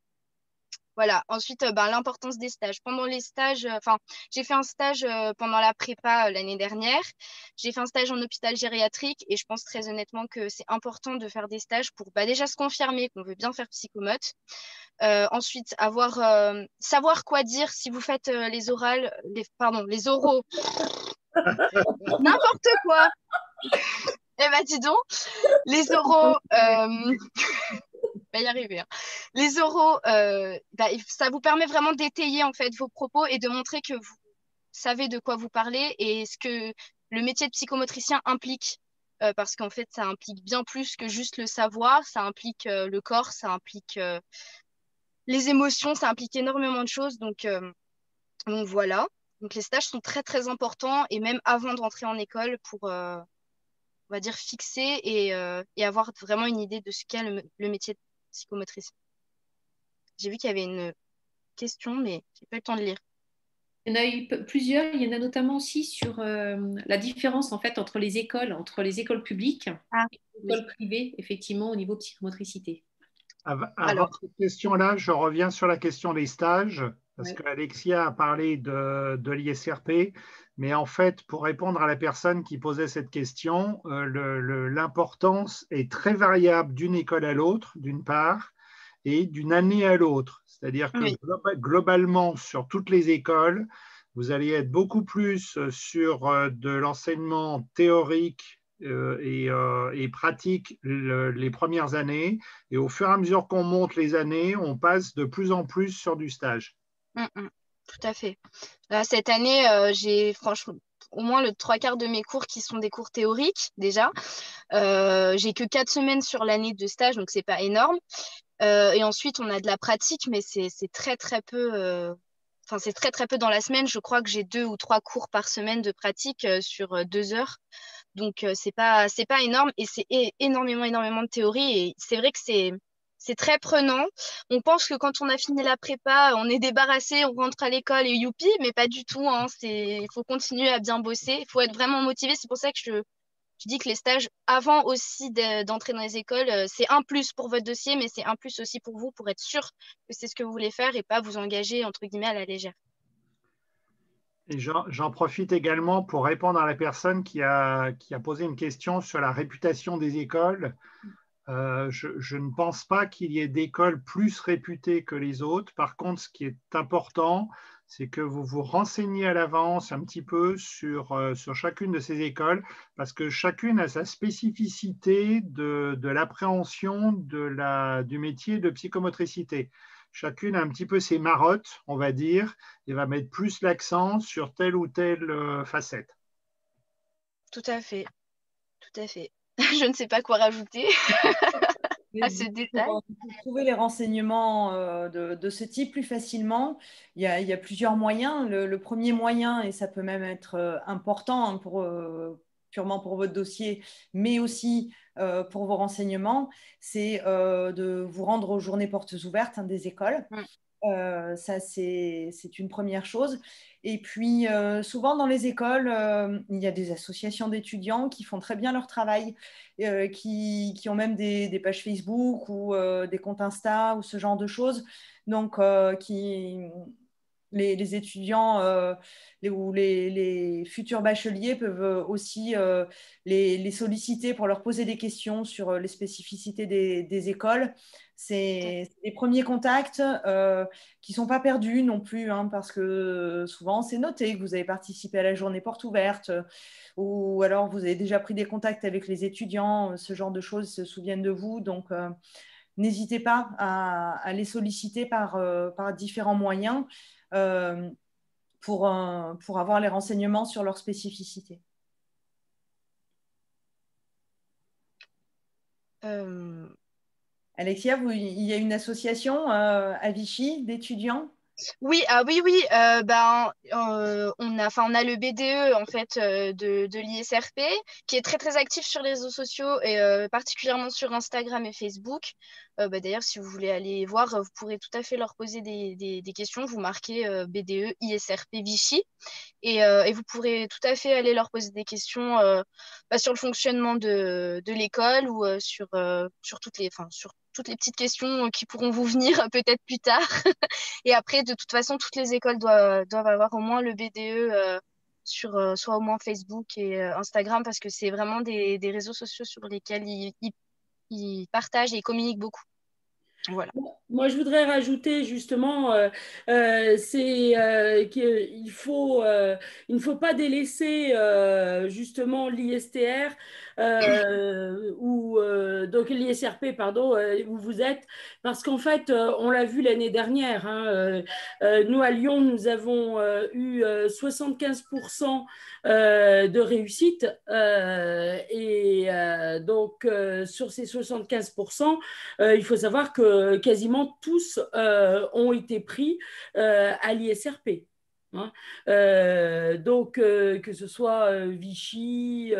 Voilà. Ensuite, l'importance des stages. Pendant les stages, j'ai fait un stage pendant la prépa l'année dernière. J'ai fait un stage en hôpital gériatrique et je pense très honnêtement que c'est important de faire des stages pour déjà se confirmer qu'on veut bien faire psychomote. Ensuite, savoir quoi dire si vous faites les oraux. N'importe quoi. Eh ben, dis donc, les oraux, va y arriver, hein. Les oraux, ça vous permet vraiment d'étayer en fait vos propos et de montrer que vous savez de quoi vous parlez et ce que le métier de psychomotricien implique. Parce qu'en fait, ça implique bien plus que juste le savoir, ça implique le corps, ça implique les émotions, ça implique énormément de choses. Donc voilà. Donc les stages sont très très importants et même avant de rentrer en école pour, on va dire, fixer et avoir vraiment une idée de ce qu'est le métier de psychomotricien. J'ai vu qu'il y avait une question, mais j'ai pas eu le temps de lire. Il y en a eu plusieurs. Il y en a notamment aussi sur la différence en fait entre les écoles publiques Ah, et les écoles privées, effectivement, au niveau psychomotricité. Avant alors, cette question-là, je reviens sur la question des stages, parce Ouais. qu'Alexia a parlé de l'ISRP, mais en fait, pour répondre à la personne qui posait cette question, l'importance est très variable d'une école à l'autre, d'une part, et d'une année à l'autre. C'est-à-dire que oui, globalement, sur toutes les écoles, vous allez être beaucoup plus sur de l'enseignement théorique et pratique les premières années. Et au fur et à mesure qu'on monte les années, on passe de plus en plus sur du stage. tout à fait. Là, cette année, j'ai franchement au moins le 3/4 de mes cours qui sont des cours théoriques déjà. J'ai que 4 semaines sur l'année de stage, donc c'est pas énorme. Et ensuite, on a de la pratique, mais c'est très très peu. C'est très très peu dans la semaine. Je crois que j'ai 2 ou 3 cours par semaine de pratique sur 2 heures. Donc c'est pas énorme et c'est énormément énormément de théorie. Et c'est vrai que c'est très prenant. On pense que quand on a fini la prépa, on est débarrassé, on rentre à l'école et youpi, mais pas du tout, hein. Il faut continuer à bien bosser, il faut être vraiment motivé. C'est pour ça que je dis que les stages, avant aussi d'entrer dans les écoles, c'est un plus pour votre dossier, mais c'est un plus aussi pour vous, pour être sûr que c'est ce que vous voulez faire et pas vous engager, entre guillemets, à la légère. Et j'en profite également pour répondre à la personne qui a posé une question sur la réputation des écoles. Je ne pense pas qu'il y ait d'écoles plus réputées que les autres. Par contre, ce qui est important, c'est que vous vous renseignez à l'avance un petit peu sur chacune de ces écoles, parce que chacune a sa spécificité de l'appréhension du métier de psychomotricité. Chacune a un petit peu ses marottes, on va dire, et va mettre plus l'accent sur telle ou telle facette. Tout à fait, tout à fait. Je ne sais pas quoi rajouter à ce détail. Pour trouver les renseignements de ce type plus facilement, il y a plusieurs moyens. Le premier moyen, et ça peut même être important hein, purement pour votre dossier, mais aussi pour vos renseignements, c'est de vous rendre aux journées portes ouvertes hein, des écoles. Ça, c'est une première chose. Et puis, souvent dans les écoles, il y a des associations d'étudiants qui font très bien leur travail, qui ont même des pages Facebook ou des comptes Insta ou ce genre de choses. Donc, les étudiants ou les futurs bacheliers peuvent aussi les solliciter pour leur poser des questions sur les spécificités des écoles. C'est des premiers contacts qui ne sont pas perdus non plus, hein, parce que souvent c'est noté que vous avez participé à la journée porte ouverte ou alors vous avez déjà pris des contacts avec les étudiants, ce genre de choses se souviennent de vous. Donc, n'hésitez pas à les solliciter par différents moyens. pour avoir les renseignements sur leur spécificité. Alexia, il y a une association à Vichy d'étudiants? Oui, on a le BDE en fait de l'ISRP qui est très très actif sur les réseaux sociaux et particulièrement sur Instagram et Facebook. D'ailleurs, si vous voulez aller voir, vous pourrez tout à fait leur poser des questions. Vous marquez BDE ISRP Vichy et vous pourrez tout à fait aller leur poser des questions sur le fonctionnement de l'école ou sur toutes les petites questions qui pourront vous venir peut-être plus tard. Et après, de toute façon, toutes les écoles doivent avoir au moins le BDE sur soit au moins Facebook et Instagram parce que c'est vraiment des réseaux sociaux sur lesquels ils partagent et ils communiquent beaucoup. Voilà. Moi, je voudrais rajouter justement, il ne faut pas délaisser justement l'ISTR donc l'ISRP, pardon, où vous êtes, parce qu'en fait, on l'a vu l'année dernière. Hein, nous, à Lyon, nous avons eu 75% de réussite. Donc, sur ces 75%, il faut savoir que quasiment tous ont été pris à l'ISRP. Hein. Donc, que ce soit Vichy,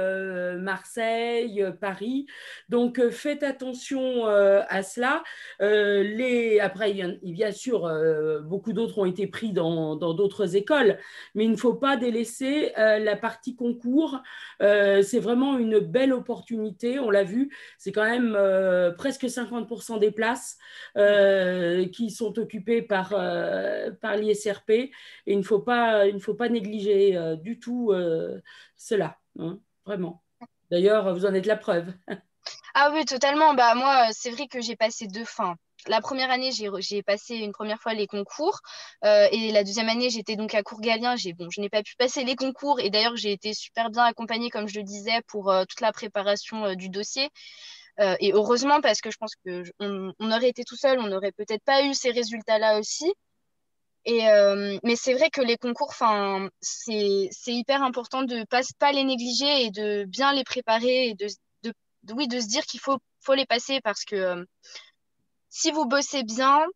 Marseille, Paris. Donc, faites attention à cela. Après, bien sûr, beaucoup d'autres ont été pris dans d'autres écoles, mais il ne faut pas délaisser la partie concours. C'est vraiment une belle opportunité. On l'a vu, c'est quand même presque 50% des places qui sont occupées par l'ISRP. Et il ne faut pas négliger du tout cela, hein, vraiment. D'ailleurs, vous en êtes la preuve. Ah oui, totalement. Bah, moi, c'est vrai que j'ai passé deux fins. La première année, j'ai passé une première fois les concours. Et la deuxième année, j'étais donc à Courgalien. Je n'ai pas pu passer les concours. Et d'ailleurs, j'ai été super bien accompagnée, comme je le disais, pour toute la préparation du dossier. Et heureusement, parce que je pense on aurait été tout seul, on n'aurait peut-être pas eu ces résultats-là aussi. Mais c'est vrai que les concours, enfin, c'est hyper important de pas les négliger et de bien les préparer et oui, de se dire qu'il faut les passer parce que si vous bossez bien,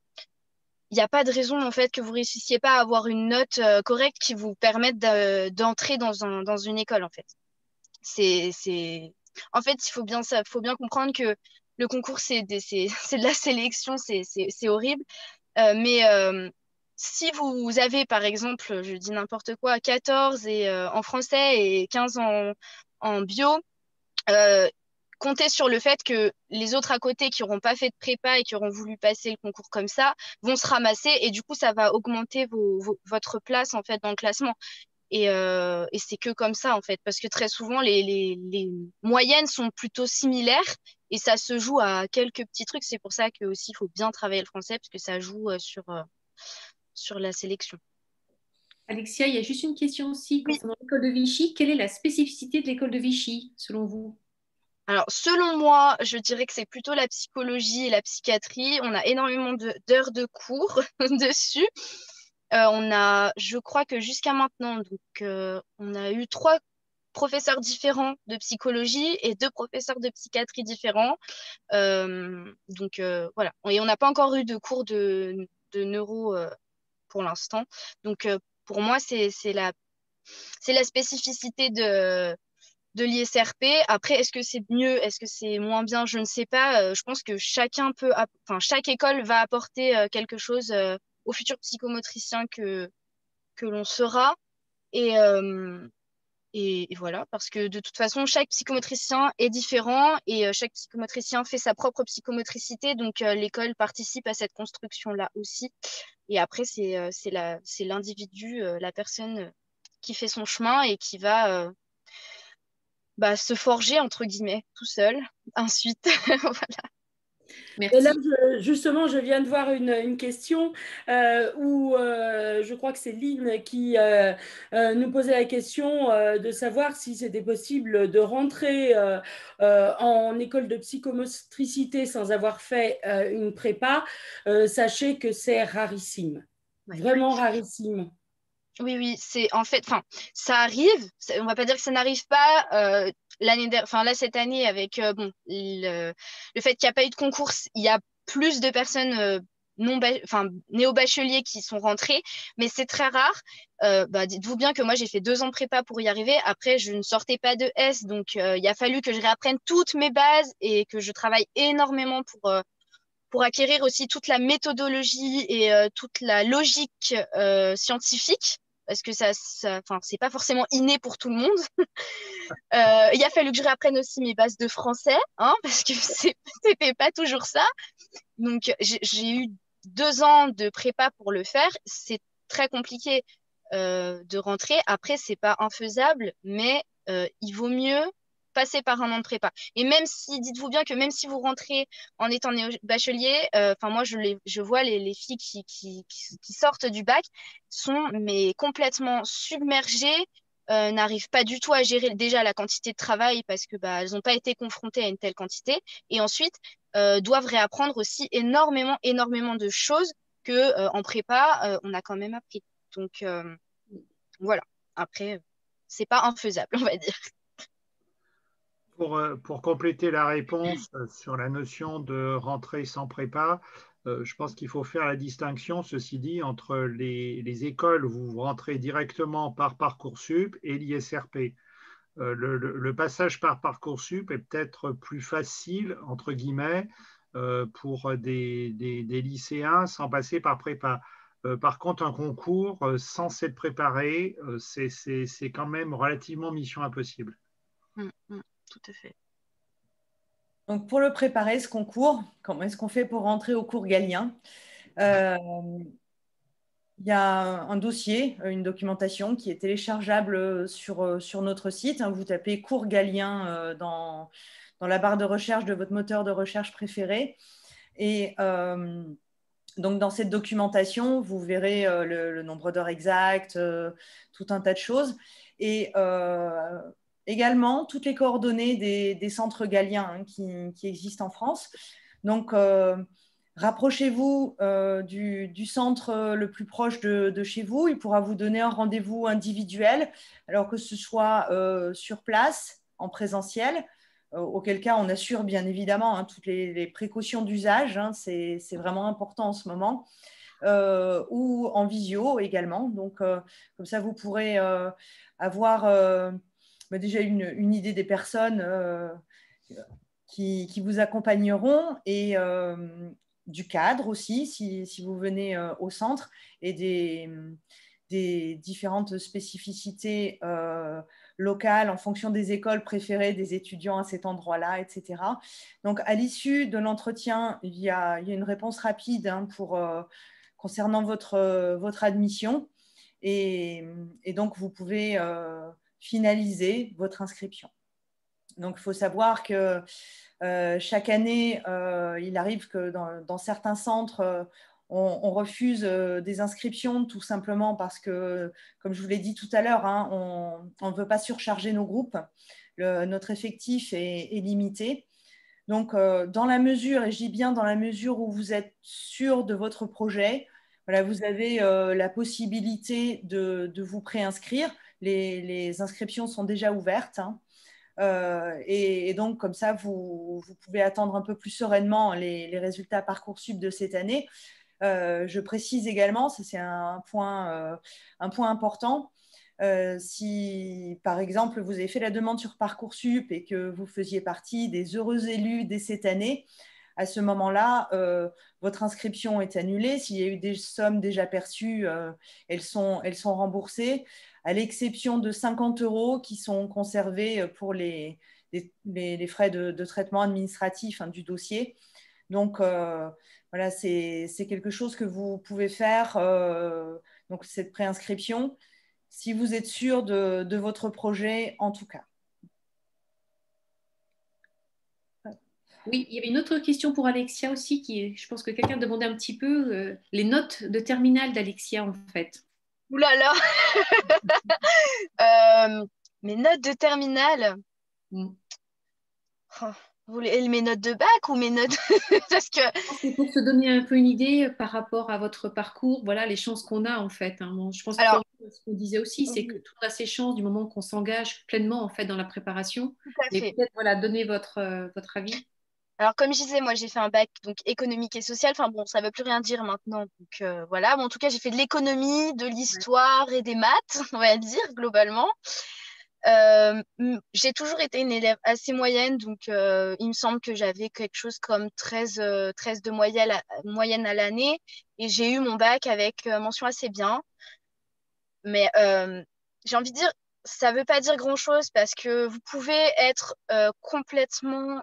il n'y a pas de raison en fait que vous réussissiez pas à avoir une note correcte qui vous permette d'entrer dans une école en fait. En fait, faut bien comprendre que le concours c'est de la sélection, c'est horrible. Mais si vous avez, par exemple, je dis n'importe quoi, 14 en français et 15 en bio, euh, comptez sur le fait que les autres à côté qui n'auront pas fait de prépa et qui auront voulu passer le concours comme ça vont se ramasser et du coup, ça va augmenter votre place en fait dans le classement. Et c'est que comme ça en fait, parce que très souvent, les moyennes sont plutôt similaires et ça se joue à quelques petits trucs. C'est pour ça que aussi, il faut bien travailler le français parce que ça joue sur la sélection. Alexia, il y a juste une question aussi Oui. concernant l'école de Vichy. Quelle est la spécificité de l'école de Vichy, selon vous? Alors, selon moi, je dirais que c'est plutôt la psychologie et la psychiatrie. On a énormément d'heures de cours dessus. Je crois que jusqu'à maintenant, donc, on a eu 3 professeurs différents de psychologie et 2 professeurs de psychiatrie différents. Voilà. Et on n'a pas encore eu de cours de neuro pour l'instant. Donc, pour moi, c'est la spécificité de l'ISRP. Après, est-ce que c'est mieux, est-ce que c'est moins bien? Je ne sais pas. Je pense que chaque école va apporter quelque chose au futur psychomotricien que l'on sera. Et, euh, et voilà, parce que de toute façon, chaque psychomotricien est différent et chaque psychomotricien fait sa propre psychomotricité. Donc, l'école participe à cette construction-là aussi. Et après, c'est l'individu, la personne qui fait son chemin et qui va se forger, entre guillemets, tout seul. Ensuite, voilà. Et là, Merci. justement, je viens de voir une question où je crois que c'est Lynn qui nous posait la question de savoir si c'était possible de rentrer en école de psychomotricité sans avoir fait une prépa. Sachez que c'est rarissime, Ouais. vraiment rarissime. Oui, c'est en fait, enfin, ça arrive. On va pas dire que ça n'arrive pas. Là cette année, avec bon, le fait qu'il n'y a pas eu de concours, il y a plus de personnes néo-bacheliers qui sont rentrées, mais c'est très rare. Dites-vous bien que moi, j'ai fait 2 ans de prépa pour y arriver. Après, je ne sortais pas de S, donc il a fallu que je réapprenne toutes mes bases et que je travaille énormément pour acquérir aussi toute la méthodologie et toute la logique scientifique, parce que c'est pas forcément inné pour tout le monde. Il a fallu que je réapprenne aussi mes bases de français, hein, parce que c'était pas toujours ça. Donc, j'ai eu 2 ans de prépa pour le faire. C'est très compliqué de rentrer. Après, c'est pas infaisable, mais il vaut mieux passer par un an de prépa. Et même si, dites-vous bien que même si vous rentrez en étant bachelier, moi, je vois les filles qui sortent du bac sont mais complètement submergées, n'arrivent pas du tout à gérer déjà la quantité de travail parce que elles n'ont pas été confrontées à une telle quantité. Et ensuite, doivent réapprendre aussi énormément de choses que en prépa, on a quand même appris. Donc, voilà. Après, c'est pas infaisable, on va dire. Pour compléter la réponse sur la notion de rentrée sans prépa, je pense qu'il faut faire la distinction, ceci dit, entre les écoles où vous rentrez directement par Parcoursup et l'ISRP. Le passage par Parcoursup est peut-être plus facile, entre guillemets, pour des lycéens sans passer par prépa. Par contre, un concours sans s'être préparé, c'est quand même relativement mission impossible. Tout à fait. Donc, pour le préparer, ce concours, comment est-ce qu'on fait pour rentrer au cours Galien? Il y a un dossier, une documentation qui est téléchargeable sur notre site. Vous tapez cours Galien dans la barre de recherche de votre moteur de recherche préféré. Et donc, dans cette documentation, vous verrez le nombre d'heures exactes, tout un tas de choses. Et également, toutes les coordonnées des centres Galiens qui existent en France. Donc, rapprochez-vous du centre le plus proche de chez vous. Il pourra vous donner un rendez-vous individuel, alors que ce soit sur place, en présentiel, auquel cas on assure bien évidemment toutes les précautions d'usage. C'est vraiment important en ce moment. Ou en visio également. Donc, comme ça, vous pourrez avoir déjà une idée des personnes qui vous accompagneront et du cadre aussi, si vous venez au centre, et des différentes spécificités locales en fonction des écoles préférées des étudiants à cet endroit-là, etc. Donc, à l'issue de l'entretien, il y a une réponse rapide concernant votre admission. Et donc, vous pouvez finaliser votre inscription. Donc, il faut savoir que chaque année, il arrive que dans certains centres, on refuse des inscriptions tout simplement parce que, comme je vous l'ai dit tout à l'heure, on ne veut pas surcharger nos groupes. Notre effectif est limité. Donc, dans la mesure, et je dis bien dans la mesure où vous êtes sûr de votre projet, voilà, vous avez la possibilité de vous préinscrire. Les inscriptions sont déjà ouvertes. Et donc, comme ça, vous pouvez attendre un peu plus sereinement les résultats Parcoursup de cette année. Je précise également, ça c'est un point important, si par exemple vous avez fait la demande sur Parcoursup et que vous faisiez partie des heureux élus dès cette année, à ce moment-là, votre inscription est annulée. S'il y a eu des sommes déjà perçues, elles sont remboursées, à l'exception de 50 € qui sont conservés pour les frais de traitement administratif du dossier. Donc, voilà, c'est quelque chose que vous pouvez faire, donc cette préinscription, si vous êtes sûr de votre projet en tout cas. Oui, il y avait une autre question pour Alexia aussi, je pense que quelqu'un demandait un petit peu les notes de terminale d'Alexia en fait. Ouh là là. Mes notes de terminale. Oh. Vous voulez mes notes de bac ou mes notes parce que C'est pour se donner un peu une idée par rapport à votre parcours, voilà les chances qu'on a en fait, hein. Bon, je pense que alors pour vous, ce qu'on disait aussi, c'est que tout le monde a ses chances du moment qu'on s'engage pleinement en fait dans la préparation. tout à Mais fait. peut-être voilà, donner votre avis. Alors, comme je disais, moi, j'ai fait un bac donc économique et social. Enfin, bon, ça ne veut plus rien dire maintenant. Donc, voilà. Bon, en tout cas, j'ai fait de l'économie, de Ouais. l'histoire et des maths, on va dire, globalement. J'ai toujours été une élève assez moyenne. Donc, il me semble que j'avais quelque chose comme 13 de moyenne à l'année. Et j'ai eu mon bac avec mention assez bien. Mais j'ai envie de dire, ça ne veut pas dire grand-chose parce que vous pouvez être complètement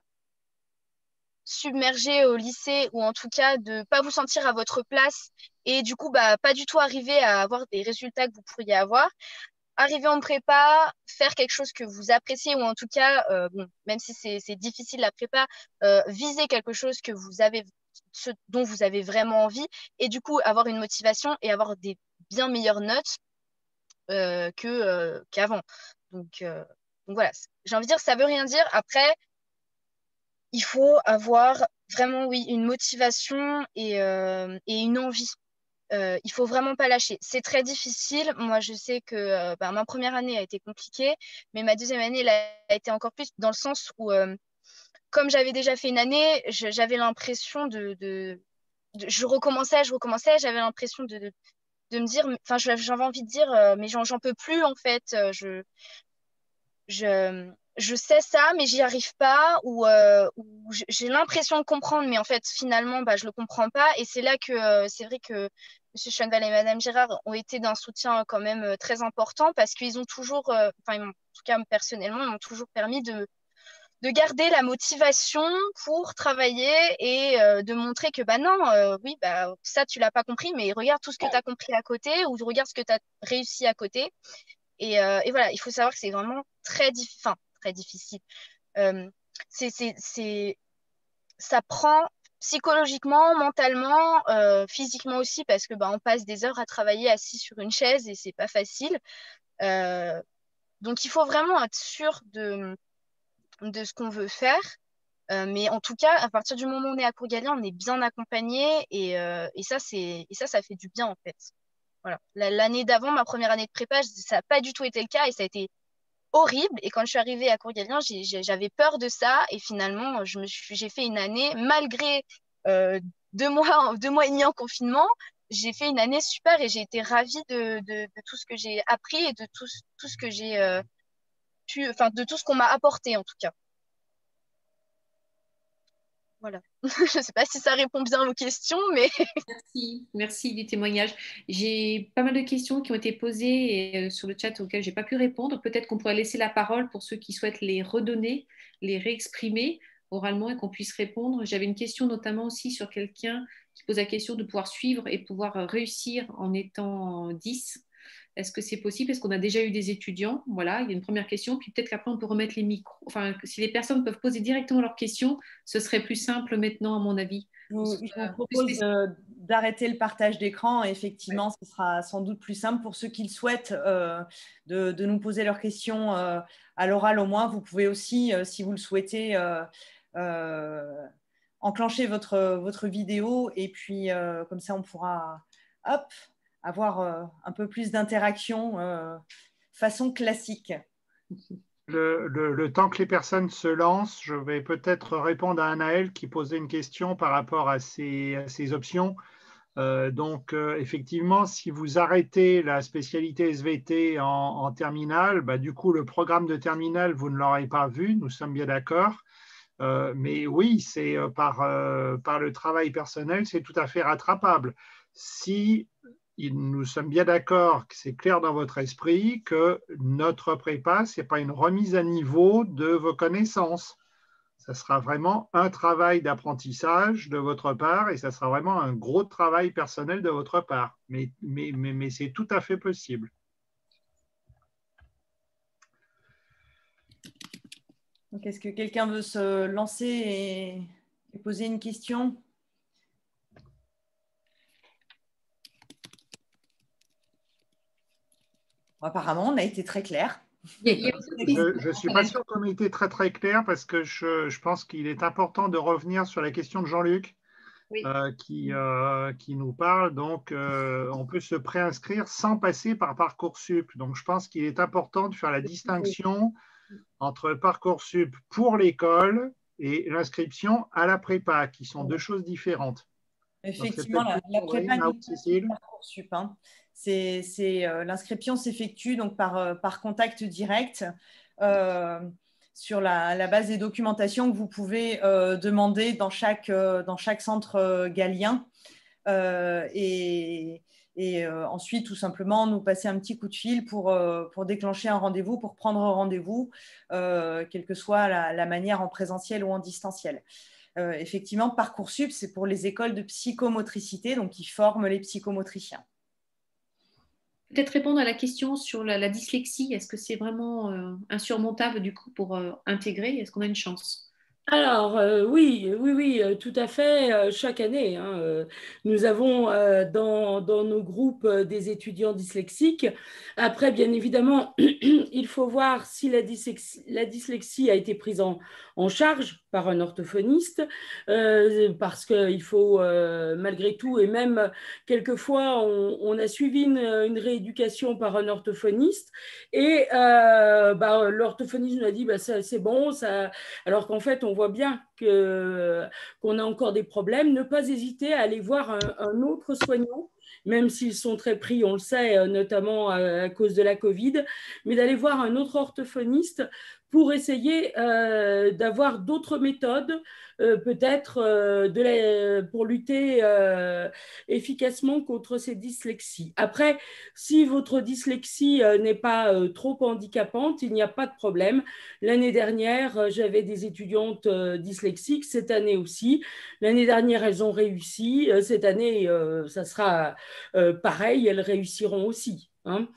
submergé au lycée ou en tout cas de pas vous sentir à votre place et du coup bah pas du tout arriver à avoir des résultats que vous pourriez avoir. Arriver en prépa, faire quelque chose que vous appréciez ou en tout cas bon, même si c'est difficile la prépa, viser quelque chose que vous avez ce dont vous avez vraiment envie et du coup avoir une motivation et avoir des bien meilleures notes qu'avant. Donc voilà, j'ai envie de dire ça veut rien dire. Après il faut avoir vraiment, oui, une motivation et une envie. Il faut vraiment pas lâcher. C'est très difficile. Moi, je sais que bah, ma première année a été compliquée, mais ma deuxième année elle a été encore plus dans le sens où, comme j'avais déjà fait une année, j'avais l'impression je recommençais, j'avais l'impression de me dire, enfin, j'avais envie de dire, mais j'en peux plus en fait. Je sais ça, mais j'y arrive pas, ou j'ai l'impression de comprendre, mais en fait, finalement, bah, je le comprends pas. Et c'est là que c'est vrai que Monsieur Schoenval et Madame Girard ont été d'un soutien quand même très important parce qu'ils ont toujours, en tout cas personnellement, ils m'ont toujours permis de garder la motivation pour travailler et de montrer que bah non, oui, bah ça tu l'as pas compris, mais regarde tout ce que tu as compris à côté ou regarde ce que tu as réussi à côté. Et voilà, il faut savoir que c'est vraiment très difficile. Euh, ça prend psychologiquement, mentalement, physiquement aussi, parce que bah, on passe des heures à travailler assis sur une chaise et c'est pas facile. Euh, donc il faut vraiment être sûr de ce qu'on veut faire. Mais en tout cas, à partir du moment où on est à Courgalion, on est bien accompagné et ça fait du bien en fait. Voilà. L'année d'avant, ma première année de prépa, ça n'a pas du tout été le cas et ça a été horrible. Et quand je suis arrivée à Courgalion, j'avais peur de ça. Et finalement, j'ai fait une année, malgré euh, 2 mois et demi en confinement, j'ai fait une année super et j'ai été ravie de tout ce que j'ai appris et de tout ce que j'ai de tout ce qu'on m'a apporté en tout cas. Voilà. Je ne sais pas si ça répond bien à vos questions, mais Merci du témoignage. J'ai pas mal de questions qui ont été posées sur le chat auxquelles j'ai pas pu répondre. Peut-être qu'on pourrait laisser la parole pour ceux qui souhaitent les redonner, les réexprimer oralement et qu'on puisse répondre. J'avais une question notamment aussi sur quelqu'un qui pose la question de pouvoir suivre et pouvoir réussir en étant 10. Est-ce que c'est possible? Est-ce qu'on a déjà eu des étudiants? Voilà, il y a une première question. Puis peut-être qu'après, on peut remettre les micros. Enfin, si les personnes peuvent poser directement leurs questions, ce serait plus simple maintenant, à mon avis. Je vous propose d'arrêter le partage d'écran. Effectivement, ce sera sans doute plus simple pour ceux qui le souhaitent de nous poser leurs questions à l'oral au moins. Vous pouvez aussi, si vous le souhaitez, enclencher votre vidéo et puis comme ça, on pourra avoir un peu plus d'interaction façon classique. Le temps que les personnes se lancent, je vais peut-être répondre à Anaël qui posait une question par rapport à ces options. Effectivement, si vous arrêtez la spécialité SVT en terminale, bah, du coup, le programme de terminale, vous ne l'aurez pas vu, nous sommes bien d'accord. Mais oui, c'est par le travail personnel, c'est tout à fait rattrapable. Si nous sommes bien d'accord que c'est clair dans votre esprit que notre prépa, ce n'est pas une remise à niveau de vos connaissances. Ça sera vraiment un travail d'apprentissage de votre part et ça sera vraiment un gros travail personnel de votre part. Mais c'est tout à fait possible. Donc, est-ce que quelqu'un veut se lancer et poser une question ? Apparemment, on a été très clair. Je ne suis pas sûr qu'on ait été très très clair parce que je pense qu'il est important de revenir sur la question de Jean-Luc Oui. qui nous parle. Donc, on peut se préinscrire sans passer par Parcoursup. Donc, je pense qu'il est important de faire la distinction entre Parcoursup pour l'école et l'inscription à la prépa, qui sont deux choses différentes. Effectivement, la prépa n'est pas Parcoursup. Hein. L'inscription s'effectue donc par contact direct sur la base des documentations que vous pouvez demander dans chaque centre galien. Ensuite, tout simplement, nous passer un petit coup de fil pour déclencher un rendez-vous, pour prendre rendez-vous, quelle que soit la manière, en présentiel ou en distanciel. Effectivement, Parcoursup, c'est pour les écoles de psychomotricité, donc qui forment les psychomotriciens. Peut-être répondre à la question sur la dyslexie. Est-ce que c'est vraiment insurmontable du coup pour intégrer? Est-ce qu'on a une chance? Alors, oui, tout à fait. Chaque année, hein, nous avons dans nos groupes des étudiants dyslexiques. Après, bien évidemment, il faut voir si la dyslexie a été prise en charge par un orthophoniste, parce qu'il faut, malgré tout, et même quelquefois, on a suivi une rééducation par un orthophoniste, et l'orthophoniste nous a dit, c'est bon, ça... alors qu'en fait, on voit bien qu'on a encore des problèmes, ne pas hésiter à aller voir un autre soignant, même s'ils sont très pris, on le sait, notamment à cause de la Covid, mais d'aller voir un autre orthophoniste pour essayer d'avoir d'autres méthodes, peut-être pour lutter efficacement contre ces dyslexies. Après, si votre dyslexie n'est pas trop handicapante, il n'y a pas de problème. L'année dernière, j'avais des étudiantes dyslexiques, cette année aussi. L'année dernière, elles ont réussi. Cette année, ça sera pareil, elles réussiront aussi. Hein.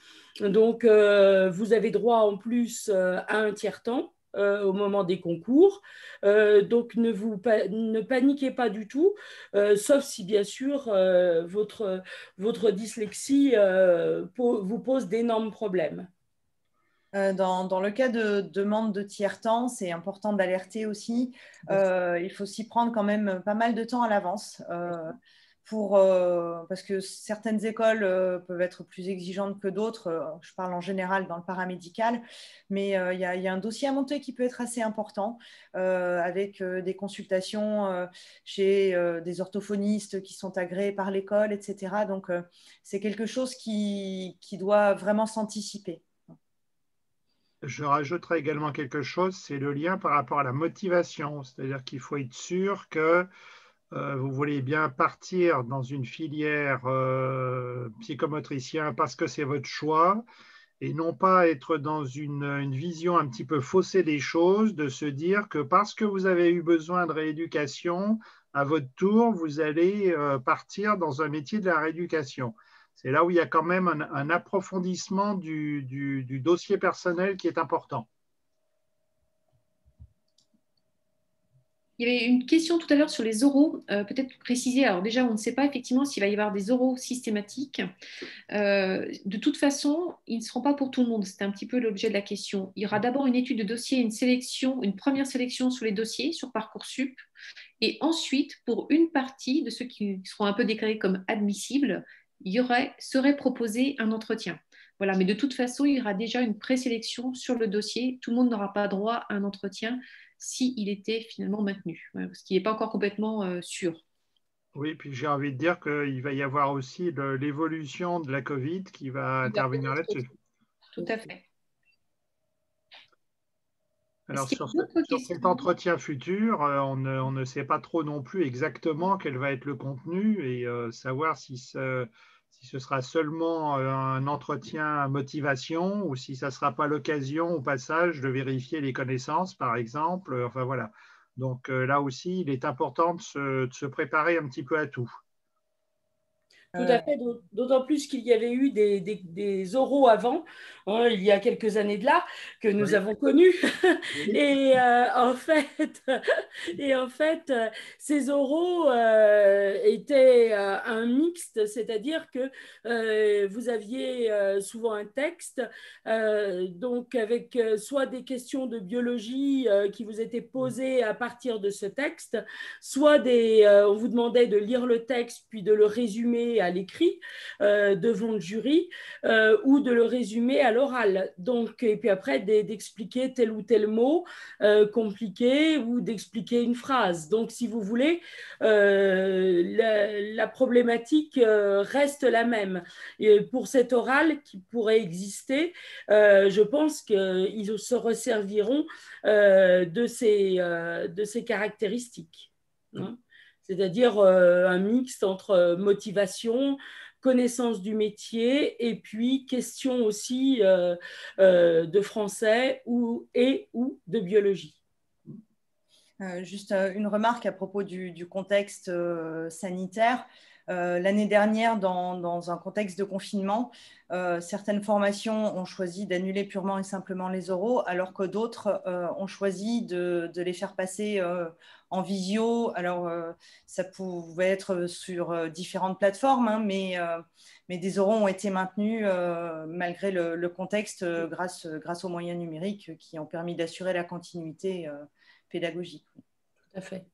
Donc, vous avez droit en plus à un tiers-temps au moment des concours. Donc, ne paniquez pas du tout, sauf si, bien sûr, votre dyslexie vous pose d'énormes problèmes. Dans le cas de demande de tiers-temps, c'est important d'alerter aussi. Il faut s'y prendre quand même pas mal de temps à l'avance. Parce que certaines écoles peuvent être plus exigeantes que d'autres. Je parle en général dans le paramédical, mais il y a un dossier à monter qui peut être assez important avec des consultations chez des orthophonistes qui sont agréés par l'école, etc. Donc, c'est quelque chose qui doit vraiment s'anticiper. Je rajouterai également quelque chose, c'est le lien par rapport à la motivation. C'est-à-dire qu'il faut être sûr que vous voulez bien partir dans une filière psychomotricien parce que c'est votre choix et non pas être dans une vision un petit peu faussée des choses, de se dire que parce que vous avez eu besoin de rééducation, à votre tour, vous allez partir dans un métier de la rééducation. C'est là où il y a quand même un approfondissement du dossier personnel qui est important. Il y avait une question tout à l'heure sur les oraux, peut-être préciser. Alors déjà, on ne sait pas effectivement s'il va y avoir des oraux systématiques. De toute façon, ils ne seront pas pour tout le monde. C'est un petit peu l'objet de la question. Il y aura d'abord une étude de dossier, une première sélection sur les dossiers, sur Parcoursup. Et ensuite, pour une partie de ceux qui seront un peu déclarés comme admissibles, serait proposé un entretien. Voilà, mais de toute façon, il y aura déjà une présélection sur le dossier. Tout le monde n'aura pas droit à un entretien s'il était finalement maintenu, ce qui n'est pas encore complètement sûr. Oui, puis j'ai envie de dire qu'il va y avoir aussi l'évolution de la Covid qui va intervenir là-dessus. Tout à fait. Alors, sur cet entretien futur, on ne sait pas trop non plus exactement quel va être le contenu et savoir si ce sera seulement un entretien motivation ou si ça ne sera pas l'occasion au passage de vérifier les connaissances, par exemple. Enfin, voilà. Donc là aussi, il est important de se préparer un petit peu à tout. Tout à fait, d'autant plus qu'il y avait eu des oraux avant, hein, il y a quelques années de là, que nous avons connus. Et, en fait, ces oraux étaient un mixte, c'est-à-dire que vous aviez souvent un texte, donc avec soit des questions de biologie qui vous étaient posées à partir de ce texte, soit on vous demandait de lire le texte puis de le résumer à l'écrit devant le jury ou de le résumer à l'oral. Donc, et puis après, d'expliquer tel ou tel mot compliqué ou d'expliquer une phrase. Donc, si vous voulez, la problématique reste la même. Et pour cet oral qui pourrait exister, je pense qu'ils se resserviront de ces caractéristiques. Hein, c'est-à-dire un mixte entre motivation, connaissance du métier et puis question aussi de français ou de biologie. Juste une remarque à propos du contexte sanitaire. L'année dernière, dans un contexte de confinement, certaines formations ont choisi d'annuler purement et simplement les oraux, alors que d'autres ont choisi de les faire passer en visio. Alors, ça pouvait être sur différentes plateformes, hein, mais des oraux ont été maintenus malgré le contexte grâce aux moyens numériques qui ont permis d'assurer la continuité pédagogique. Tout à fait.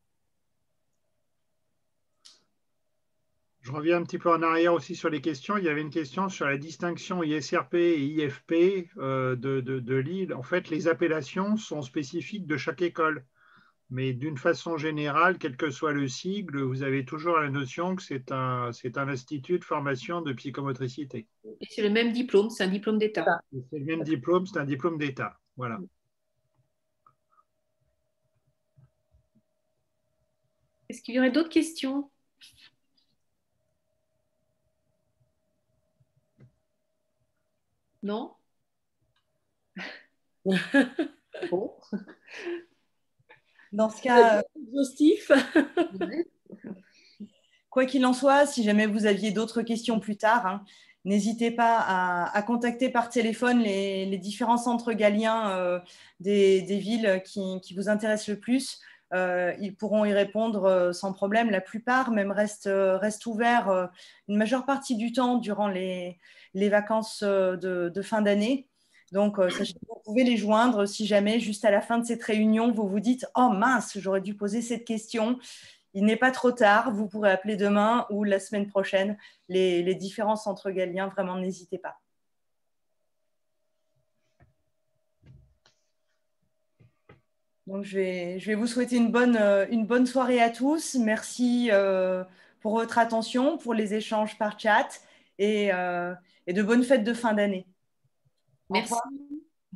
Je reviens un petit peu en arrière aussi sur les questions. Il y avait une question sur la distinction ISRP et IFP de Lille. En fait, les appellations sont spécifiques de chaque école. Mais d'une façon générale, quel que soit le sigle, vous avez toujours la notion que c'est un institut de formation de psychomotricité. Et c'est le même diplôme, c'est un diplôme d'État. C'est le même diplôme, c'est un diplôme d'État. Voilà. Est-ce qu'il y aurait d'autres questions? Non? Bon. Dans ce cas, exhaustif. Quoi qu'il en soit, si jamais vous aviez d'autres questions plus tard, hein, n'hésitez pas à contacter par téléphone les différents centres galiens des villes qui vous intéressent le plus. Ils pourront y répondre sans problème. La plupart même restent ouverts une majeure partie du temps durant les vacances de fin d'année. Donc, sachez que vous pouvez les joindre si jamais, juste à la fin de cette réunion, vous vous dites « Oh mince, j'aurais dû poser cette question ». Il n'est pas trop tard, vous pourrez appeler demain ou la semaine prochaine les différents centres galiens, vraiment n'hésitez pas. Donc, je vais vous souhaiter une bonne soirée à tous. Merci pour votre attention, pour les échanges par chat et de bonnes fêtes de fin d'année. Merci.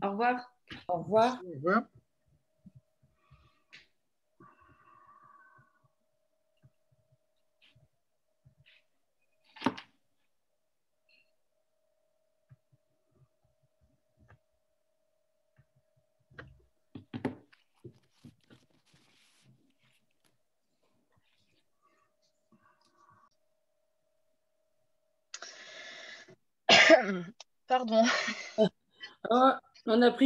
Au revoir. Au revoir. Au revoir. Pardon. On a pris